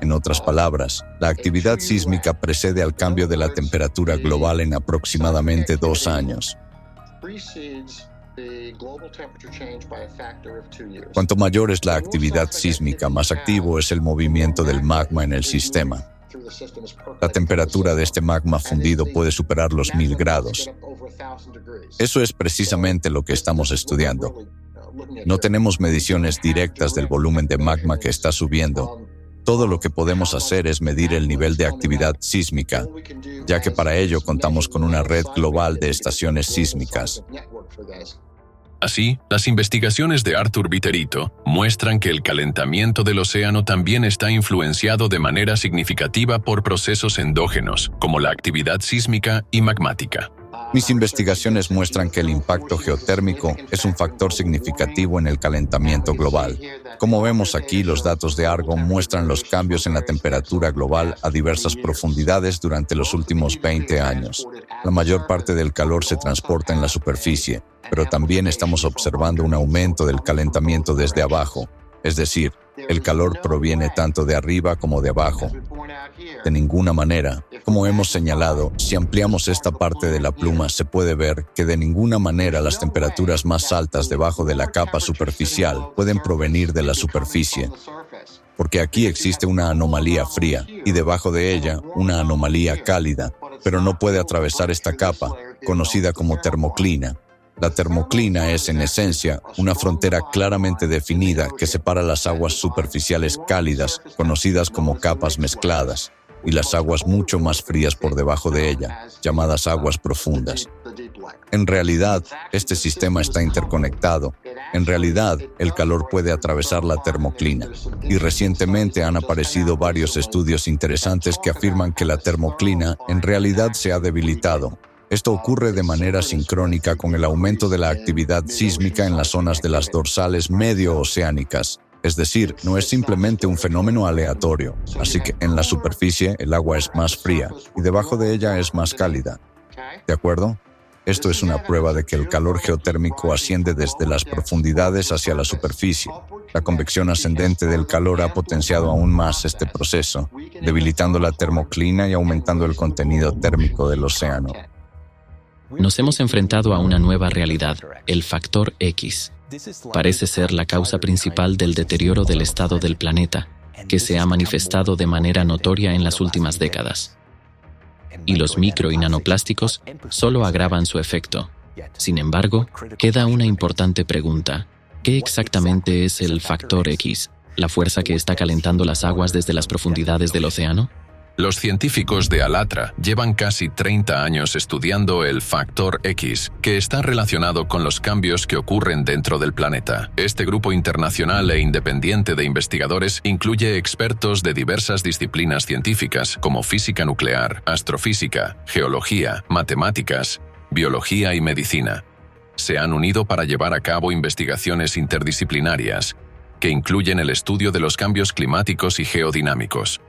En otras palabras, la actividad sísmica precede al cambio de la temperatura global en aproximadamente 2 años. Cuanto mayor es la actividad sísmica, más activo es el movimiento del magma en el sistema. La temperatura de este magma fundido puede superar los 1000 grados. Eso es precisamente lo que estamos estudiando. No tenemos mediciones directas del volumen de magma que está subiendo. Todo lo que podemos hacer es medir el nivel de actividad sísmica, ya que para ello contamos con una red global de estaciones sísmicas. Así, las investigaciones de Arthur Viterito muestran que el calentamiento del océano también está influenciado de manera significativa por procesos endógenos, como la actividad sísmica y magmática. Mis investigaciones muestran que el impacto geotérmico es un factor significativo en el calentamiento global. Como vemos aquí, los datos de Argonne muestran los cambios en la temperatura global a diversas profundidades durante los últimos 20 años. La mayor parte del calor se transporta en la superficie, pero también estamos observando un aumento del calentamiento desde abajo, es decir, el calor proviene tanto de arriba como de abajo. De ninguna manera. Como hemos señalado, si ampliamos esta parte de la pluma, se puede ver que de ninguna manera las temperaturas más altas debajo de la capa superficial pueden provenir de la superficie. Porque aquí existe una anomalía fría y debajo de ella una anomalía cálida, pero no puede atravesar esta capa, conocida como termoclina. La termoclina es, en esencia, una frontera claramente definida que separa las aguas superficiales cálidas, conocidas como capas mezcladas, y las aguas mucho más frías por debajo de ella, llamadas aguas profundas. En realidad, este sistema está interconectado. En realidad, el calor puede atravesar la termoclina. Y recientemente han aparecido varios estudios interesantes que afirman que la termoclina en realidad se ha debilitado. Esto ocurre de manera sincrónica con el aumento de la actividad sísmica en las zonas de las dorsales medio-oceánicas. Es decir, no es simplemente un fenómeno aleatorio. Así que en la superficie el agua es más fría y debajo de ella es más cálida. ¿De acuerdo? Esto es una prueba de que el calor geotérmico asciende desde las profundidades hacia la superficie. La convección ascendente del calor ha potenciado aún más este proceso, debilitando la termoclina y aumentando el contenido térmico del océano. Nos hemos enfrentado a una nueva realidad, el factor X. Parece ser la causa principal del deterioro del estado del planeta, que se ha manifestado de manera notoria en las últimas décadas. Y los micro y nanoplásticos solo agravan su efecto. Sin embargo, queda una importante pregunta. ¿Qué exactamente es el factor X? ¿La fuerza que está calentando las aguas desde las profundidades del océano? Los científicos de ALATRA llevan casi 30 años estudiando el factor X, que está relacionado con los cambios que ocurren dentro del planeta. Este grupo internacional e independiente de investigadores incluye expertos de diversas disciplinas científicas, como física nuclear, astrofísica, geología, matemáticas, biología y medicina. Se han unido para llevar a cabo investigaciones interdisciplinarias, que incluyen el estudio de los cambios climáticos y geodinámicos.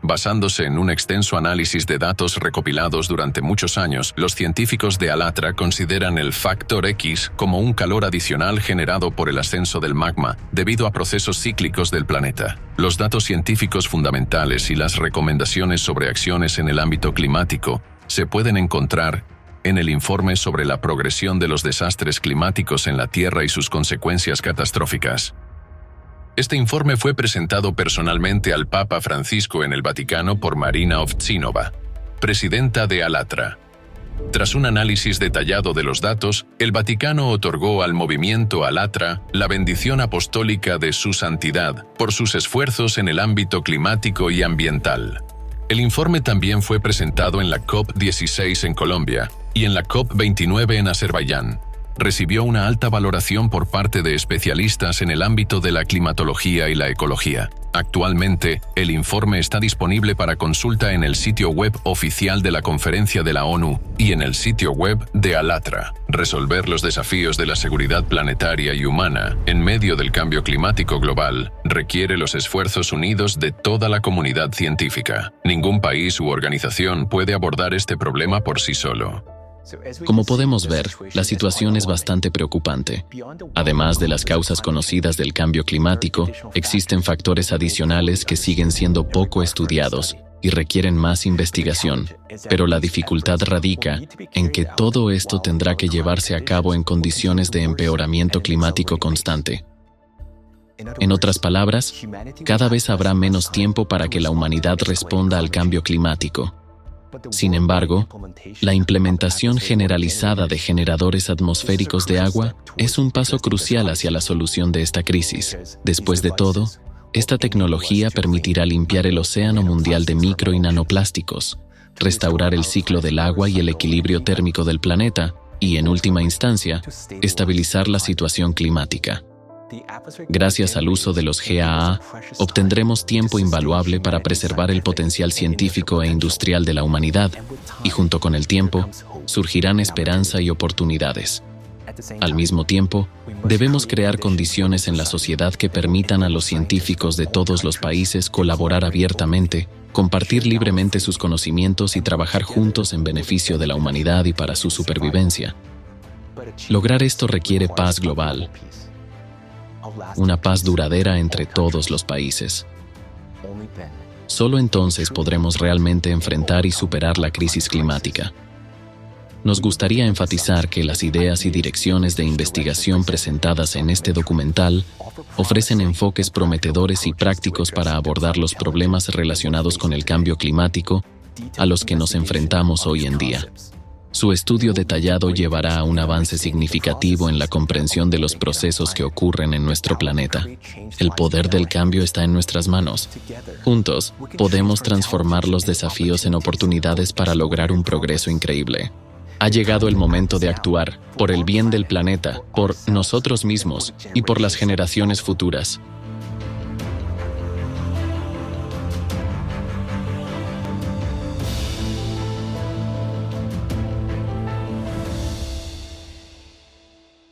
Basándose en un extenso análisis de datos recopilados durante muchos años, los científicos de ALATRA consideran el factor X como un calor adicional generado por el ascenso del magma debido a procesos cíclicos del planeta. Los datos científicos fundamentales y las recomendaciones sobre acciones en el ámbito climático se pueden encontrar en el informe sobre la progresión de los desastres climáticos en la Tierra y sus consecuencias catastróficas. Este informe fue presentado personalmente al Papa Francisco en el Vaticano por Marina Ovtchinova, presidenta de ALATRA. Tras un análisis detallado de los datos, el Vaticano otorgó al movimiento ALATRA la bendición apostólica de su santidad por sus esfuerzos en el ámbito climático y ambiental. El informe también fue presentado en la COP16 en Colombia y en la COP29 en Azerbaiyán. Recibió una alta valoración por parte de especialistas en el ámbito de la climatología y la ecología. Actualmente, el informe está disponible para consulta en el sitio web oficial de la Conferencia de la ONU y en el sitio web de ALATRA. Resolver los desafíos de la seguridad planetaria y humana en medio del cambio climático global requiere los esfuerzos unidos de toda la comunidad científica. Ningún país u organización puede abordar este problema por sí solo. Como podemos ver, la situación es bastante preocupante. Además de las causas conocidas del cambio climático, existen factores adicionales que siguen siendo poco estudiados y requieren más investigación, pero la dificultad radica en que todo esto tendrá que llevarse a cabo en condiciones de empeoramiento climático constante. En otras palabras, cada vez habrá menos tiempo para que la humanidad responda al cambio climático. Sin embargo, la implementación generalizada de generadores atmosféricos de agua es un paso crucial hacia la solución de esta crisis. Después de todo, esta tecnología permitirá limpiar el océano mundial de micro y nanoplásticos, restaurar el ciclo del agua y el equilibrio térmico del planeta y, en última instancia, estabilizar la situación climática. Gracias al uso de los GAA, obtendremos tiempo invaluable para preservar el potencial científico e industrial de la humanidad, y junto con el tiempo, surgirán esperanza y oportunidades. Al mismo tiempo, debemos crear condiciones en la sociedad que permitan a los científicos de todos los países colaborar abiertamente, compartir libremente sus conocimientos y trabajar juntos en beneficio de la humanidad y para su supervivencia. Lograr esto requiere paz global, una paz duradera entre todos los países. Solo entonces podremos realmente enfrentar y superar la crisis climática. Nos gustaría enfatizar que las ideas y direcciones de investigación presentadas en este documental ofrecen enfoques prometedores y prácticos para abordar los problemas relacionados con el cambio climático a los que nos enfrentamos hoy en día. Su estudio detallado llevará a un avance significativo en la comprensión de los procesos que ocurren en nuestro planeta. El poder del cambio está en nuestras manos. Juntos, podemos transformar los desafíos en oportunidades para lograr un progreso increíble. Ha llegado el momento de actuar por el bien del planeta, por nosotros mismos y por las generaciones futuras.